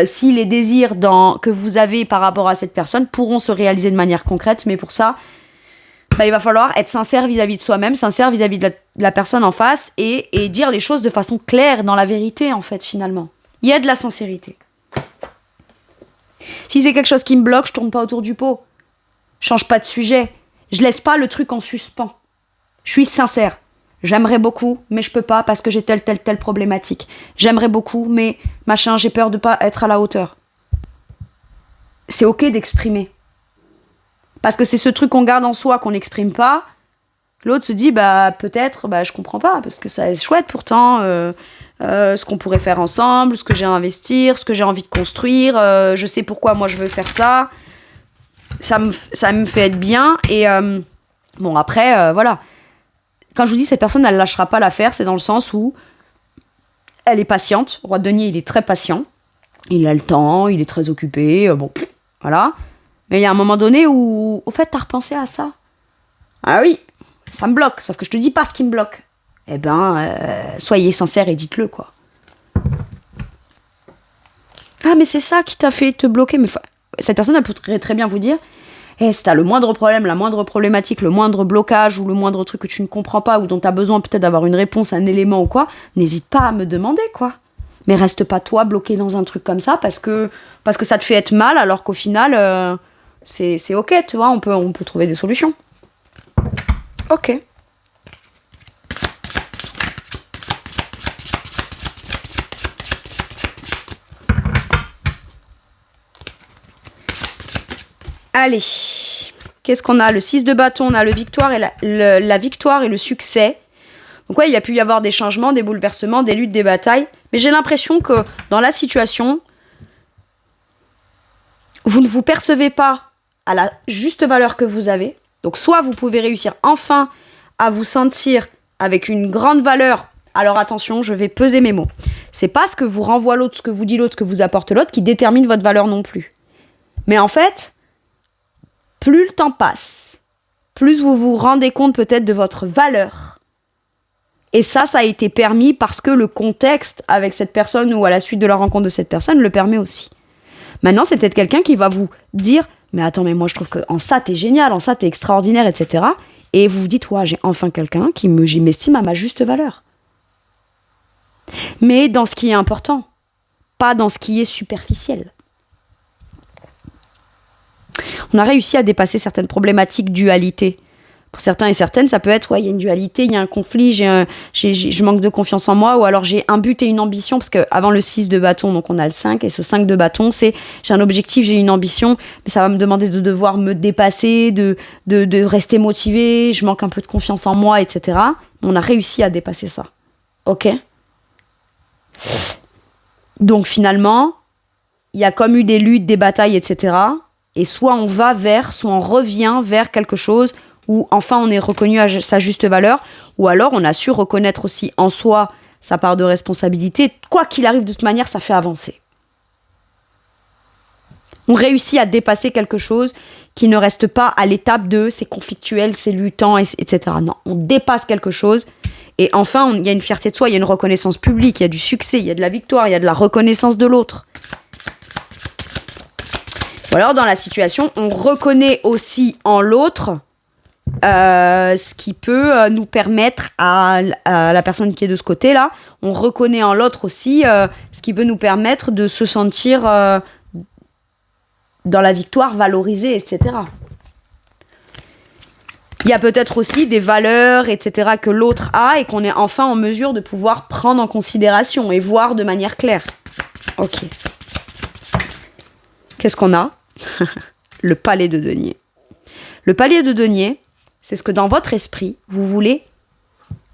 si les désirs que vous avez par rapport à cette personne pourront se réaliser de manière concrète, mais pour ça, il va falloir être sincère vis-à-vis de soi-même, sincère vis-à-vis de la personne en face, et dire les choses de façon claire, dans la vérité, en fait, finalement. Il y a de la sincérité. Si c'est quelque chose qui me bloque, je tourne pas autour du pot. Je change pas de sujet. Je laisse pas le truc en suspens. Je suis sincère. J'aimerais beaucoup, mais je peux pas parce que j'ai telle problématique. J'aimerais beaucoup, mais machin, j'ai peur de pas être à la hauteur. C'est ok d'exprimer. Parce que c'est ce truc qu'on garde en soi, qu'on n'exprime pas. L'autre se dit, peut-être, je comprends pas, parce que ça est chouette pourtant, ce qu'on pourrait faire ensemble, ce que j'ai à investir, ce que j'ai envie de construire, je sais pourquoi moi je veux faire ça. Ça me fait être bien, et après, voilà. Quand je vous dis cette personne, elle lâchera pas l'affaire, c'est dans le sens où elle est patiente. Roi de denier, il est très patient. Il a le temps, il est très occupé, voilà. Mais il y a un moment donné où, au fait, t'as repensé à ça. Ah oui, ça me bloque, sauf que je te dis pas ce qui me bloque. Soyez sincère et dites-le, quoi. Ah, mais c'est ça qui t'a fait te bloquer. Mais cette personne, elle pourrait très bien vous dire si t'as le moindre problème, la moindre problématique, le moindre blocage ou le moindre truc que tu ne comprends pas ou dont t'as besoin peut-être d'avoir une réponse, un élément ou quoi, n'hésite pas à me demander, quoi. Mais reste pas toi bloqué dans un truc comme ça parce que ça te fait être mal alors qu'au final, c'est ok, tu vois, on peut trouver des solutions. Ok. Allez, qu'est-ce qu'on a ? Le 6 de bâton, on a la victoire et le succès. Donc ouais, il y a pu y avoir des changements, des bouleversements, des luttes, des batailles. Mais j'ai l'impression que dans la situation, vous ne vous percevez pas à la juste valeur que vous avez. Donc soit vous pouvez réussir enfin à vous sentir avec une grande valeur. Alors attention, je vais peser mes mots. C'est pas ce que vous renvoie l'autre, ce que vous dit l'autre, ce que vous apporte l'autre qui détermine votre valeur non plus. Mais en fait, plus le temps passe, plus vous vous rendez compte peut-être de votre valeur. Et ça a été permis parce que le contexte avec cette personne ou à la suite de la rencontre de cette personne le permet aussi. Maintenant, c'est peut-être quelqu'un qui va vous dire « Mais attends, mais moi je trouve qu'en ça t'es génial, en ça t'es extraordinaire, etc. » Et vous vous dites « Ouais, j'ai enfin quelqu'un qui m'estime à ma juste valeur. » Mais dans ce qui est important, pas dans ce qui est superficiel. On a réussi à dépasser certaines problématiques dualité. Pour certains et certaines, ça peut être, il y a une dualité, il y a un conflit, je manque de confiance en moi, ou alors j'ai un but et une ambition, parce qu'avant le 6 de bâton, donc on a le 5, et ce 5 de bâton, c'est j'ai un objectif, j'ai une ambition, mais ça va me demander de devoir me dépasser, de rester motivé, je manque un peu de confiance en moi, etc. On a réussi à dépasser ça. Ok ? Donc finalement, il y a comme eu des luttes, des batailles, etc. Et soit on va soit on revient vers quelque chose où enfin on est reconnu à sa juste valeur, ou alors on a su reconnaître aussi en soi sa part de responsabilité. Quoi qu'il arrive, de toute manière, ça fait avancer. On réussit à dépasser quelque chose qui ne reste pas à l'étape de c'est conflictuel, c'est luttant, etc. Non, on dépasse quelque chose et enfin, il y a une fierté de soi, il y a une reconnaissance publique, il y a du succès, il y a de la victoire, il y a de la reconnaissance de l'autre. Ou alors, dans la situation, on reconnaît aussi en l'autre ce qui peut nous permettre à la personne qui est de ce côté-là, on reconnaît en l'autre aussi ce qui peut nous permettre de se sentir dans la victoire, valorisé, etc. Il y a peut-être aussi des valeurs, etc. que l'autre a et qu'on est enfin en mesure de pouvoir prendre en considération et voir de manière claire. Ok. Qu'est-ce qu'on a ? Le palais de denier. Le palais de denier, c'est ce que dans votre esprit, vous voulez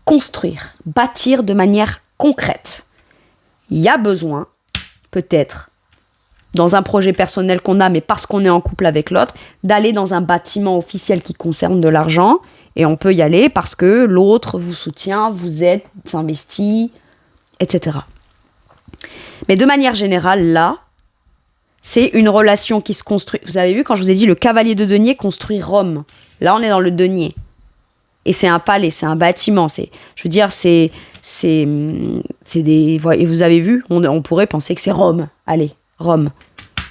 construire, bâtir de manière concrète. Il y a besoin, peut-être, dans un projet personnel qu'on a, mais parce qu'on est en couple avec l'autre, d'aller dans un bâtiment officiel qui concerne de l'argent. Et on peut y aller parce que l'autre vous soutient, vous aide, s'investit, etc. Mais de manière générale, là, c'est une relation qui se construit. Vous avez vu, quand je vous ai dit le cavalier de denier construit Rome. Là, on est dans le denier. Et c'est un palais, c'est un bâtiment. C'est des... Et vous avez vu, on pourrait penser que c'est Rome. Allez, Rome.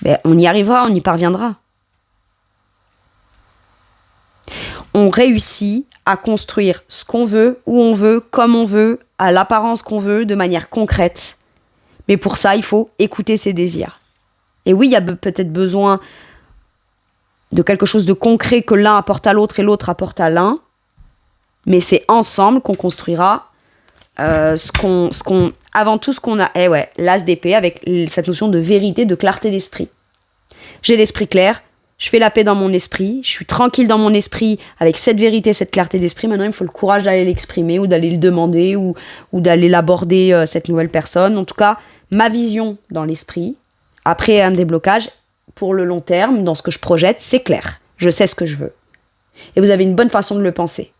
Ben, on y arrivera, on y parviendra. On réussit à construire ce qu'on veut, où on veut, comme on veut, à l'apparence qu'on veut, de manière concrète. Mais pour ça, il faut écouter ses désirs. Et oui, il y a peut-être besoin de quelque chose de concret que l'un apporte à l'autre et l'autre apporte à l'un. Mais c'est ensemble qu'on construira avant tout ce qu'on a. Eh ouais, l'as d'épée avec cette notion de vérité, de clarté d'esprit. J'ai l'esprit clair, je fais la paix dans mon esprit, je suis tranquille dans mon esprit avec cette vérité, cette clarté d'esprit. Maintenant, il me faut le courage d'aller l'exprimer ou d'aller le demander ou d'aller l'aborder, cette nouvelle personne. En tout cas, ma vision dans l'esprit, après un déblocage, pour le long terme, dans ce que je projette, c'est clair. Je sais ce que je veux. Et vous avez une bonne façon de le penser.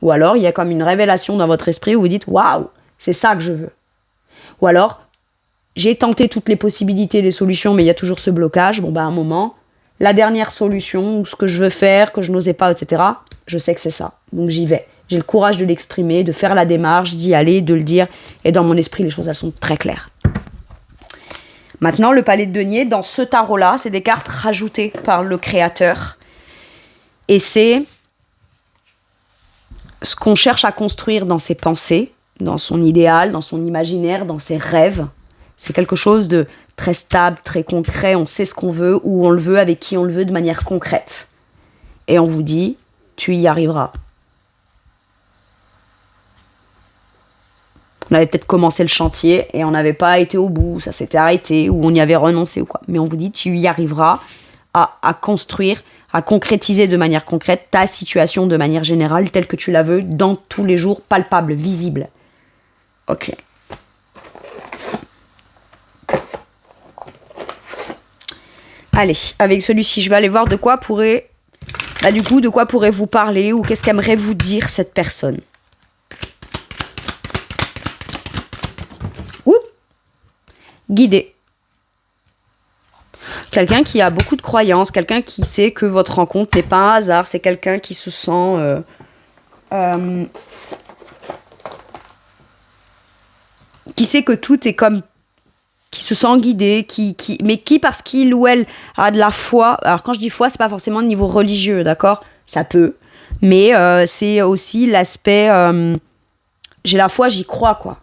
Ou alors, il y a comme une révélation dans votre esprit où vous dites « Waouh, c'est ça que je veux ». Ou alors, j'ai tenté toutes les possibilités, les solutions, mais il y a toujours ce blocage. Bon, à un moment, la dernière solution, ou ce que je veux faire, que je n'osais pas, etc., je sais que c'est ça. Donc, j'y vais. J'ai le courage de l'exprimer, de faire la démarche, d'y aller, de le dire. Et dans mon esprit, les choses, elles sont très claires. Maintenant, le palais de denier, dans ce tarot-là, c'est des cartes rajoutées par le créateur. Et c'est ce qu'on cherche à construire dans ses pensées, dans son idéal, dans son imaginaire, dans ses rêves. C'est quelque chose de très stable, très concret. On sait ce qu'on veut, où on le veut, avec qui on le veut, de manière concrète. Et on vous dit, tu y arriveras. On avait peut-être commencé le chantier et on n'avait pas été au bout, ça s'était arrêté, ou on y avait renoncé ou quoi. Mais on vous dit, tu y arriveras à construire, à concrétiser de manière concrète ta situation de manière générale, telle que tu la veux, dans tous les jours, palpable, visible. Ok. Allez, avec celui-ci, je vais aller voir de quoi pourrait... de quoi pourrait vous parler ou qu'est-ce qu'aimerait vous dire cette personne. Guidé. Quelqu'un qui a beaucoup de croyances, quelqu'un qui sait que votre rencontre n'est pas un hasard, c'est quelqu'un qui se sent... qui sait que tout est comme... qui se sent guidé, mais qui, parce qu'il ou elle a de la foi... Alors quand je dis foi, c'est pas forcément au niveau religieux, d'accord ? Ça peut. Mais c'est aussi l'aspect... j'ai la foi, j'y crois, quoi.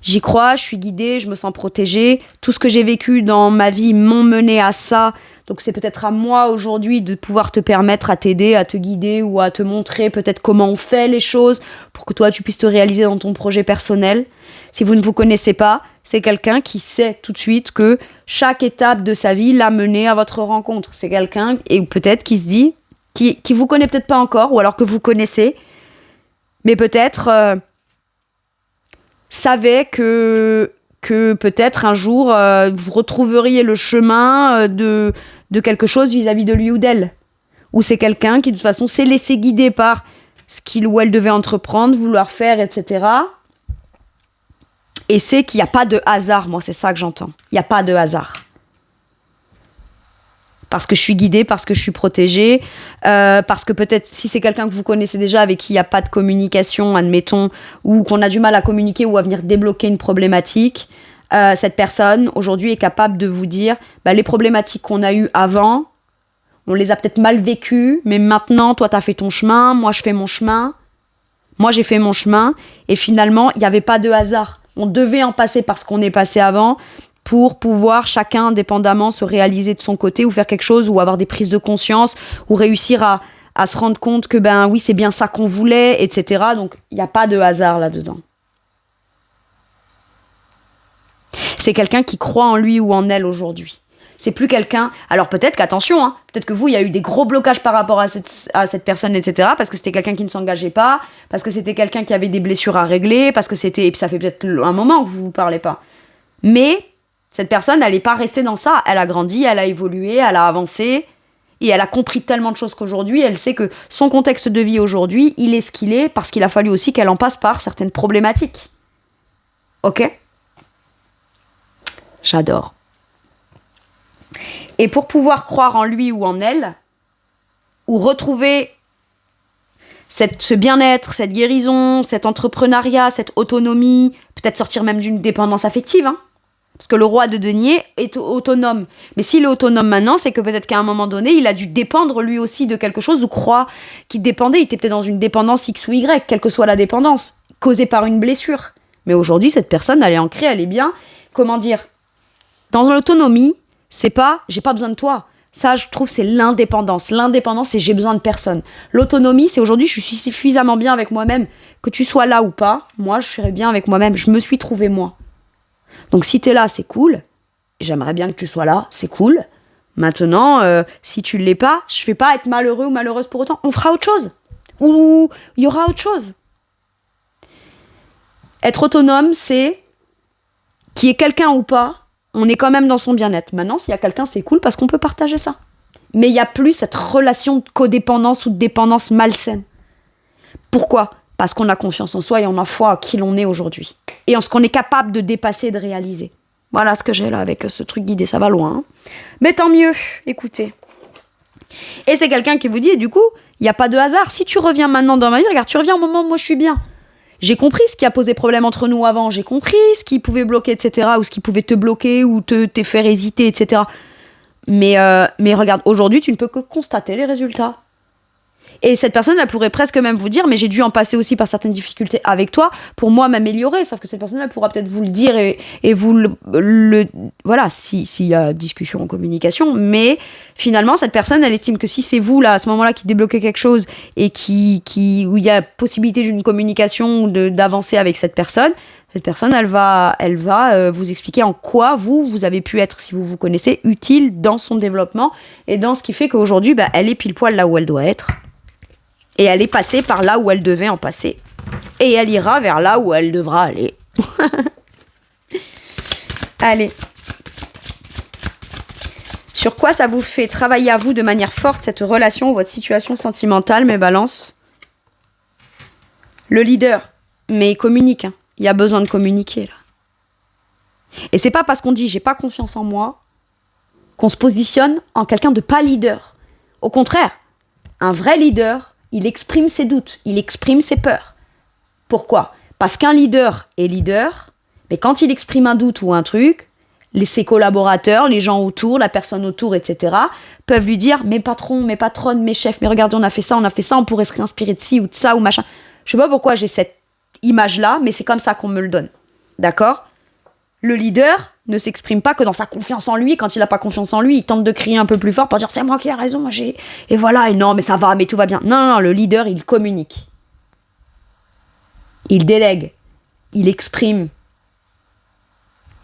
J'y crois, je suis guidée, je me sens protégée. Tout ce que j'ai vécu dans ma vie m'ont mené à ça. Donc c'est peut-être à moi aujourd'hui de pouvoir te permettre à t'aider, à te guider ou à te montrer peut-être comment on fait les choses pour que toi tu puisses te réaliser dans ton projet personnel. Si vous ne vous connaissez pas, c'est quelqu'un qui sait tout de suite que chaque étape de sa vie l'a mené à votre rencontre. C'est quelqu'un, et peut-être qui se dit, qui vous connaît peut-être pas encore, ou alors que vous connaissez, mais peut-être... savait que peut-être un jour, vous retrouveriez le chemin de quelque chose vis-à-vis de lui ou d'elle. Ou c'est quelqu'un qui, de toute façon, s'est laissé guider par ce qu'il ou elle devait entreprendre, vouloir faire, etc. Et c'est qu'il n'y a pas de hasard. Moi, c'est ça que j'entends. Il n'y a pas de hasard. Parce que je suis guidée, parce que je suis protégée, parce que peut-être si c'est quelqu'un que vous connaissez déjà, avec qui il n'y a pas de communication, admettons, ou qu'on a du mal à communiquer ou à venir débloquer une problématique, cette personne aujourd'hui est capable de vous dire les problématiques qu'on a eues avant, on les a peut-être mal vécues, mais maintenant toi t'as fait ton chemin, moi je fais mon chemin, moi j'ai fait mon chemin, et finalement il n'y avait pas de hasard. On devait en passer par ce qu'on est passé avant, pour pouvoir chacun indépendamment se réaliser de son côté ou faire quelque chose ou avoir des prises de conscience ou réussir à se rendre compte que oui c'est bien ça qu'on voulait, etc. Donc il n'y a pas de hasard là-dedans. C'est quelqu'un qui croit en lui ou en elle aujourd'hui. C'est plus quelqu'un... Alors peut-être qu'attention, peut-être que vous, il y a eu des gros blocages par rapport à cette personne, etc. Parce que c'était quelqu'un qui ne s'engageait pas, parce que c'était quelqu'un qui avait des blessures à régler, parce que c'était... Et puis ça fait peut-être un moment que vous ne vous parlez pas. Mais... cette personne, elle n'est pas restée dans ça. Elle a grandi, elle a évolué, elle a avancé. Et elle a compris tellement de choses qu'aujourd'hui, elle sait que son contexte de vie aujourd'hui, il est ce qu'il est parce qu'il a fallu aussi qu'elle en passe par certaines problématiques. Ok ? J'adore. Et pour pouvoir croire en lui ou en elle, ou retrouver ce bien-être, cette guérison, cet entrepreneuriat, cette autonomie, peut-être sortir même d'une dépendance affective, Parce que le roi de denier est autonome. Mais s'il est autonome maintenant, c'est que peut-être qu'à un moment donné, il a dû dépendre lui aussi de quelque chose ou croire qu'il dépendait. Il était peut-être dans une dépendance X ou Y, quelle que soit la dépendance, causée par une blessure. Mais aujourd'hui, cette personne, elle est ancrée, elle est bien. Comment dire ? Dans l'autonomie, c'est pas « j'ai pas besoin de toi ». Ça, je trouve, c'est l'indépendance. L'indépendance, c'est « j'ai besoin de personne ». L'autonomie, c'est aujourd'hui, je suis suffisamment bien avec moi-même. Que tu sois là ou pas, moi, je serai bien avec moi-même. Je me suis trouvée moi. Donc si t'es là, c'est cool. J'aimerais bien que tu sois là, c'est cool. Maintenant, si tu l'es pas, je vais pas être malheureux ou malheureuse pour autant. On fera autre chose. Ou il y aura autre chose. Être autonome, c'est qu'il y ait quelqu'un ou pas, on est quand même dans son bien-être. Maintenant, s'il y a quelqu'un, c'est cool parce qu'on peut partager ça. Mais il n'y a plus cette relation de codépendance ou de dépendance malsaine. Pourquoi ? Parce qu'on a confiance en soi et on a foi à qui l'on est aujourd'hui. Et en ce qu'on est capable de dépasser et de réaliser. Voilà ce que j'ai là avec ce truc guidé, ça va loin. Mais tant mieux, écoutez. Et c'est quelqu'un qui vous dit, et du coup, il n'y a pas de hasard. Si tu reviens maintenant dans ma vie, regarde, tu reviens au moment où moi je suis bien. J'ai compris ce qui a posé problème entre nous avant, j'ai compris ce qui pouvait bloquer, etc., ou ce qui pouvait te bloquer, ou te faire hésiter, etc. Mais regarde, aujourd'hui, tu ne peux que constater les résultats. Et cette personne, elle pourrait presque même vous dire, mais j'ai dû en passer aussi par certaines difficultés avec toi pour moi m'améliorer. Sauf que cette personne, elle pourra peut-être vous le dire et vous voilà, s'il y a discussion en communication. Mais finalement, cette personne, elle estime que si c'est vous, là, à ce moment-là, qui débloquez quelque chose et où il y a possibilité d'une communication, d'avancer avec cette personne, elle va vous expliquer en quoi vous avez pu être, si vous vous connaissez, utile dans son développement et dans ce qui fait qu'aujourd'hui, elle est pile poil là où elle doit être. Et elle est passée par là où elle devait en passer. Et elle ira vers là où elle devra aller. Allez. Sur quoi ça vous fait travailler à vous de manière forte, cette relation ou votre situation sentimentale, mes balances? Le leader. Mais il communique. Il y a besoin de communiquer, là. Et c'est pas parce qu'on dit « j'ai pas confiance en moi » qu'on se positionne en quelqu'un de pas leader. Au contraire, un vrai leader... il exprime ses doutes, il exprime ses peurs. Pourquoi? Parce qu'un leader est leader, mais quand il exprime un doute ou un truc, ses collaborateurs, les gens autour, la personne autour, etc., peuvent lui dire « mes patrons, mes patronnes, mes chefs, mais regardez, on a fait ça, on pourrait se réinspirer de ci ou de ça ou machin. » Je sais pas pourquoi j'ai cette image-là, mais c'est comme ça qu'on me le donne. D'accord? Le leader ne s'exprime pas que dans sa confiance en lui. Quand il n'a pas confiance en lui, il tente de crier un peu plus fort pour dire « c'est moi qui ai raison, et voilà, et non, mais ça va, mais tout va bien. » Non, le leader, il communique. Il délègue. Il exprime.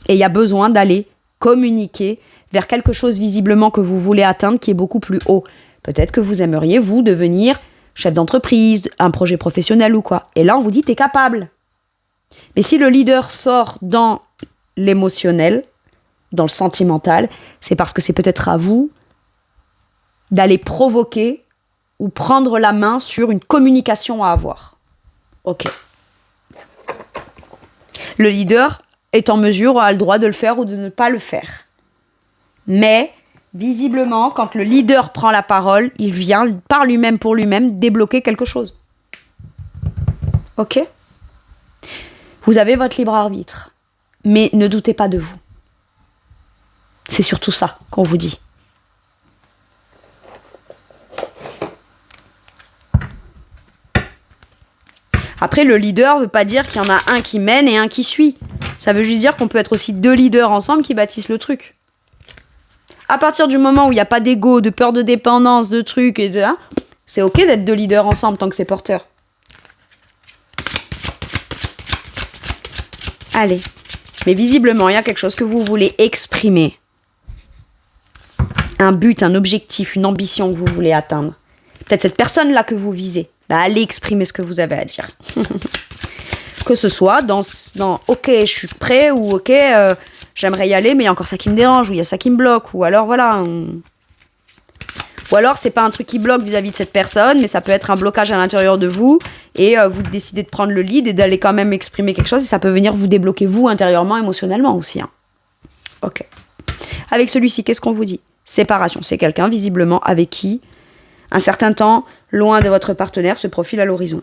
Et il y a besoin d'aller communiquer vers quelque chose visiblement que vous voulez atteindre qui est beaucoup plus haut. Peut-être que vous aimeriez, vous, devenir chef d'entreprise, un projet professionnel ou quoi. Et là, on vous dit « t'es capable ». Mais si le leader sort dans l'émotionnel, dans le sentimental, c'est parce que c'est peut-être à vous d'aller provoquer ou prendre la main sur une communication à avoir. Ok. Le leader est en mesure, a le droit de le faire ou de ne pas le faire. Mais, visiblement, quand le leader prend la parole, il vient, par lui-même, pour lui-même, débloquer quelque chose. Ok ? Vous avez votre libre arbitre. Mais ne doutez pas de vous. C'est surtout ça qu'on vous dit. Après, le leader ne veut pas dire qu'il y en a un qui mène et un qui suit. Ça veut juste dire qu'on peut être aussi deux leaders ensemble qui bâtissent le truc. À partir du moment où il n'y a pas d'ego, de peur de dépendance, de trucs, c'est ok d'être deux leaders ensemble tant que c'est porteur. Allez. Mais visiblement, il y a quelque chose que vous voulez exprimer. Un but, un objectif, une ambition que vous voulez atteindre. Peut-être cette personne-là que vous visez. Allez exprimer ce que vous avez à dire. Que ce soit dans ok, je suis prêt, ou ok, j'aimerais y aller, mais il y a encore ça qui me dérange, ou il y a ça qui me bloque, ou alors voilà. Ou alors c'est pas un truc qui bloque vis-à-vis de cette personne, mais ça peut être un blocage à l'intérieur de vous, et vous décidez de prendre le lead et d'aller quand même exprimer quelque chose, et ça peut venir vous débloquer vous intérieurement, émotionnellement aussi. Ok. Avec celui-ci, qu'est-ce qu'on vous dit? Séparation. C'est quelqu'un visiblement avec qui un certain temps, loin de votre partenaire, se profile à l'horizon.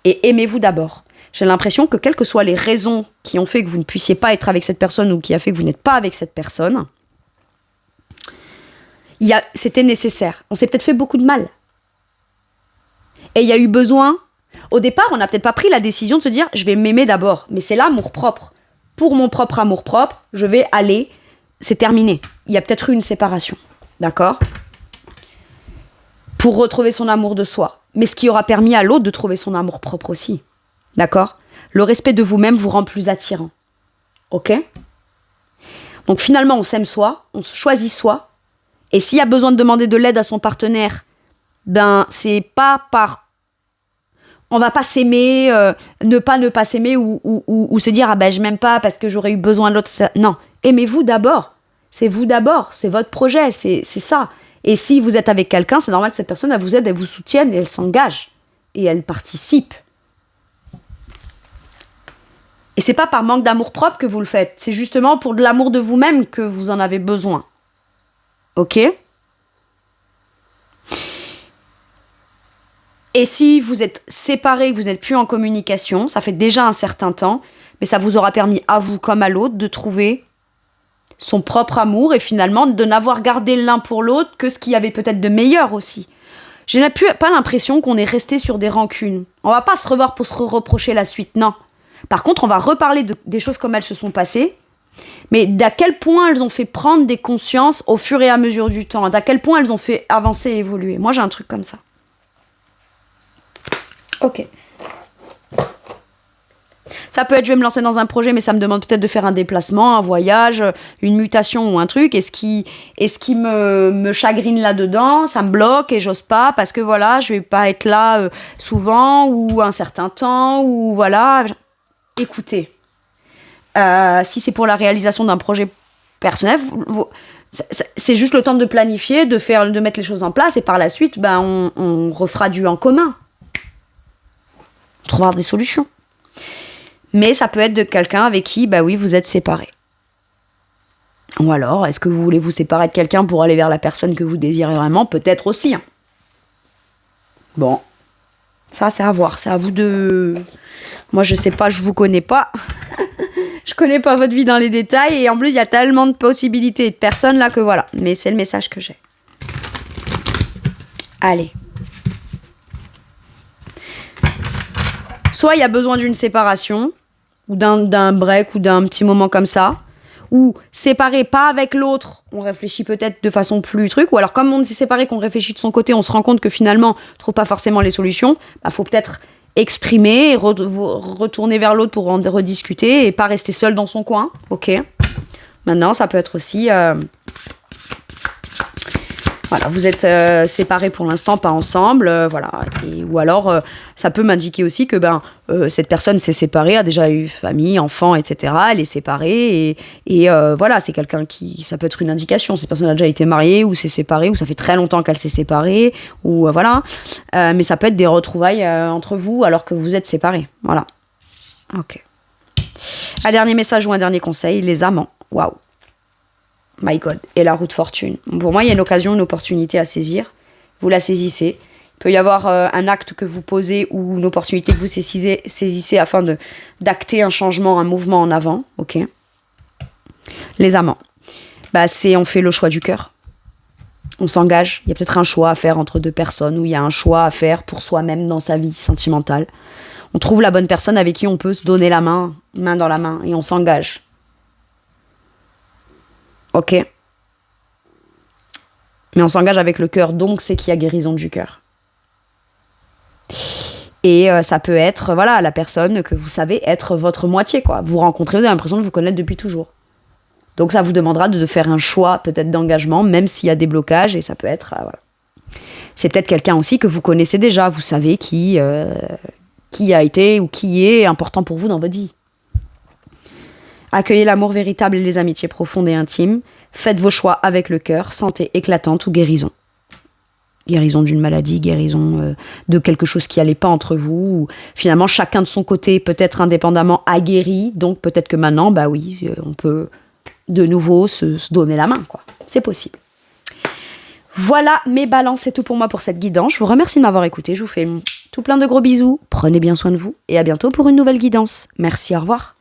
Et aimez-vous d'abord. J'ai l'impression que quelles que soient les raisons qui ont fait que vous ne puissiez pas être avec cette personne ou qui a fait que vous n'êtes pas avec cette personne, c'était nécessaire. On s'est peut-être fait beaucoup de mal. Et il y a eu besoin... Au départ, on n'a peut-être pas pris la décision de se dire « je vais m'aimer d'abord ». Mais c'est l'amour-propre. Pour mon propre amour-propre, je vais aller... C'est terminé. Il y a peut-être eu une séparation. D'accord ? Pour retrouver son amour de soi. Mais ce qui aura permis à l'autre de trouver son amour propre aussi. D'accord? Le respect de vous-même vous rend plus attirant. Ok? Donc finalement, on s'aime soi, on se choisit soi. Et s'il y a besoin de demander de l'aide à son partenaire, c'est pas par... On va pas s'aimer, ne pas s'aimer ou se dire « je m'aime pas parce que j'aurais eu besoin de l'autre. » Non, aimez-vous d'abord. C'est vous d'abord, c'est votre projet, c'est ça. Et si vous êtes avec quelqu'un, c'est normal que cette personne, elle vous aide, elle vous soutienne, et elle s'engage. Et elle participe. Et c'est pas par manque d'amour-propre que vous le faites. C'est justement pour de l'amour de vous-même que vous en avez besoin. Ok ? Et si vous êtes séparés, que vous n'êtes plus en communication, ça fait déjà un certain temps, mais ça vous aura permis à vous comme à l'autre de trouver son propre amour et finalement de n'avoir gardé l'un pour l'autre que ce qu'il y avait peut-être de meilleur aussi. Je n'ai pas l'impression qu'on est resté sur des rancunes. On va pas se revoir pour se reprocher la suite, non. Par contre, on va reparler des choses comme elles se sont passées, mais d'à quel point elles ont fait prendre des consciences au fur et à mesure du temps, d'à quel point elles ont fait avancer et évoluer. Moi, j'ai un truc comme ça. Ok. Ça peut être, je vais me lancer dans un projet, mais ça me demande peut-être de faire un déplacement, un voyage, une mutation ou un truc. Et ce qui me chagrine là-dedans, ça me bloque et j'ose pas parce que voilà, je vais pas être là souvent ou un certain temps ou voilà. Écoutez, si c'est pour la réalisation d'un projet personnel, c'est juste le temps de planifier, de mettre les choses en place et par la suite, on refera du en commun. On trouvera des solutions. Mais ça peut être de quelqu'un avec qui, oui, vous êtes séparés. Ou alors, est-ce que vous voulez vous séparer de quelqu'un pour aller vers la personne que vous désirez vraiment ? Peut-être aussi. Hein. Bon, ça, c'est à voir. C'est à vous de... Moi, je sais pas, je vous connais pas. Je connais pas votre vie dans les détails. Et en plus, il y a tellement de possibilités et de personnes là que voilà. Mais c'est le message que j'ai. Allez. Soit il y a besoin d'une séparation, ou d'un break, ou d'un petit moment comme ça, ou séparé pas avec l'autre, on réfléchit peut-être de façon plus truc, ou alors comme on s'est séparé, qu'on réfléchit de son côté, on se rend compte que finalement, on trouve pas forcément les solutions, faut peut-être exprimer, et retourner vers l'autre pour en rediscuter, et pas rester seul dans son coin, ok. Maintenant, ça peut être aussi... Voilà, vous êtes séparés pour l'instant, pas ensemble, voilà. Ou alors, ça peut m'indiquer aussi que cette personne s'est séparée, a déjà eu famille, enfant, etc. Elle est séparée et voilà, c'est quelqu'un qui... Ça peut être une indication. Cette personne a déjà été mariée ou s'est séparée ou ça fait très longtemps qu'elle s'est séparée ou voilà. Mais ça peut être des retrouvailles entre vous alors que vous êtes séparés. Voilà. Ok. Un dernier message ou un dernier conseil, les amants. Waouh. My God, et la roue de fortune. Pour moi, il y a une occasion, une opportunité à saisir. Vous la saisissez. Il peut y avoir un acte que vous posez ou une opportunité que vous saisissez afin d'acter un changement, un mouvement en avant. Ok. Les amants. On fait le choix du cœur. On s'engage. Il y a peut-être un choix à faire entre deux personnes ou il y a un choix à faire pour soi-même dans sa vie sentimentale. On trouve la bonne personne avec qui on peut se donner la main, main dans la main, et on s'engage. Ok. Mais on s'engage avec le cœur, donc c'est qu'il y a guérison du cœur. Et ça peut être, voilà, la personne que vous savez être votre moitié, quoi. Vous rencontrez, vous avez l'impression de vous connaître depuis toujours. Donc ça vous demandera de faire un choix, peut-être d'engagement, même s'il y a des blocages, et ça peut être, voilà. C'est peut-être quelqu'un aussi que vous connaissez déjà, vous savez qui a été ou qui est important pour vous dans votre vie. Accueillez l'amour véritable et les amitiés profondes et intimes. Faites vos choix avec le cœur, santé éclatante ou guérison. Guérison d'une maladie, guérison de quelque chose qui n'allait pas entre vous. Ou finalement, chacun de son côté, peut-être indépendamment, a guéri. Donc peut-être que maintenant, on peut de nouveau se donner la main, quoi. C'est possible. Voilà mes balances, c'est tout pour moi pour cette guidance. Je vous remercie de m'avoir écouté. Je vous fais tout plein de gros bisous. Prenez bien soin de vous et à bientôt pour une nouvelle guidance. Merci, au revoir.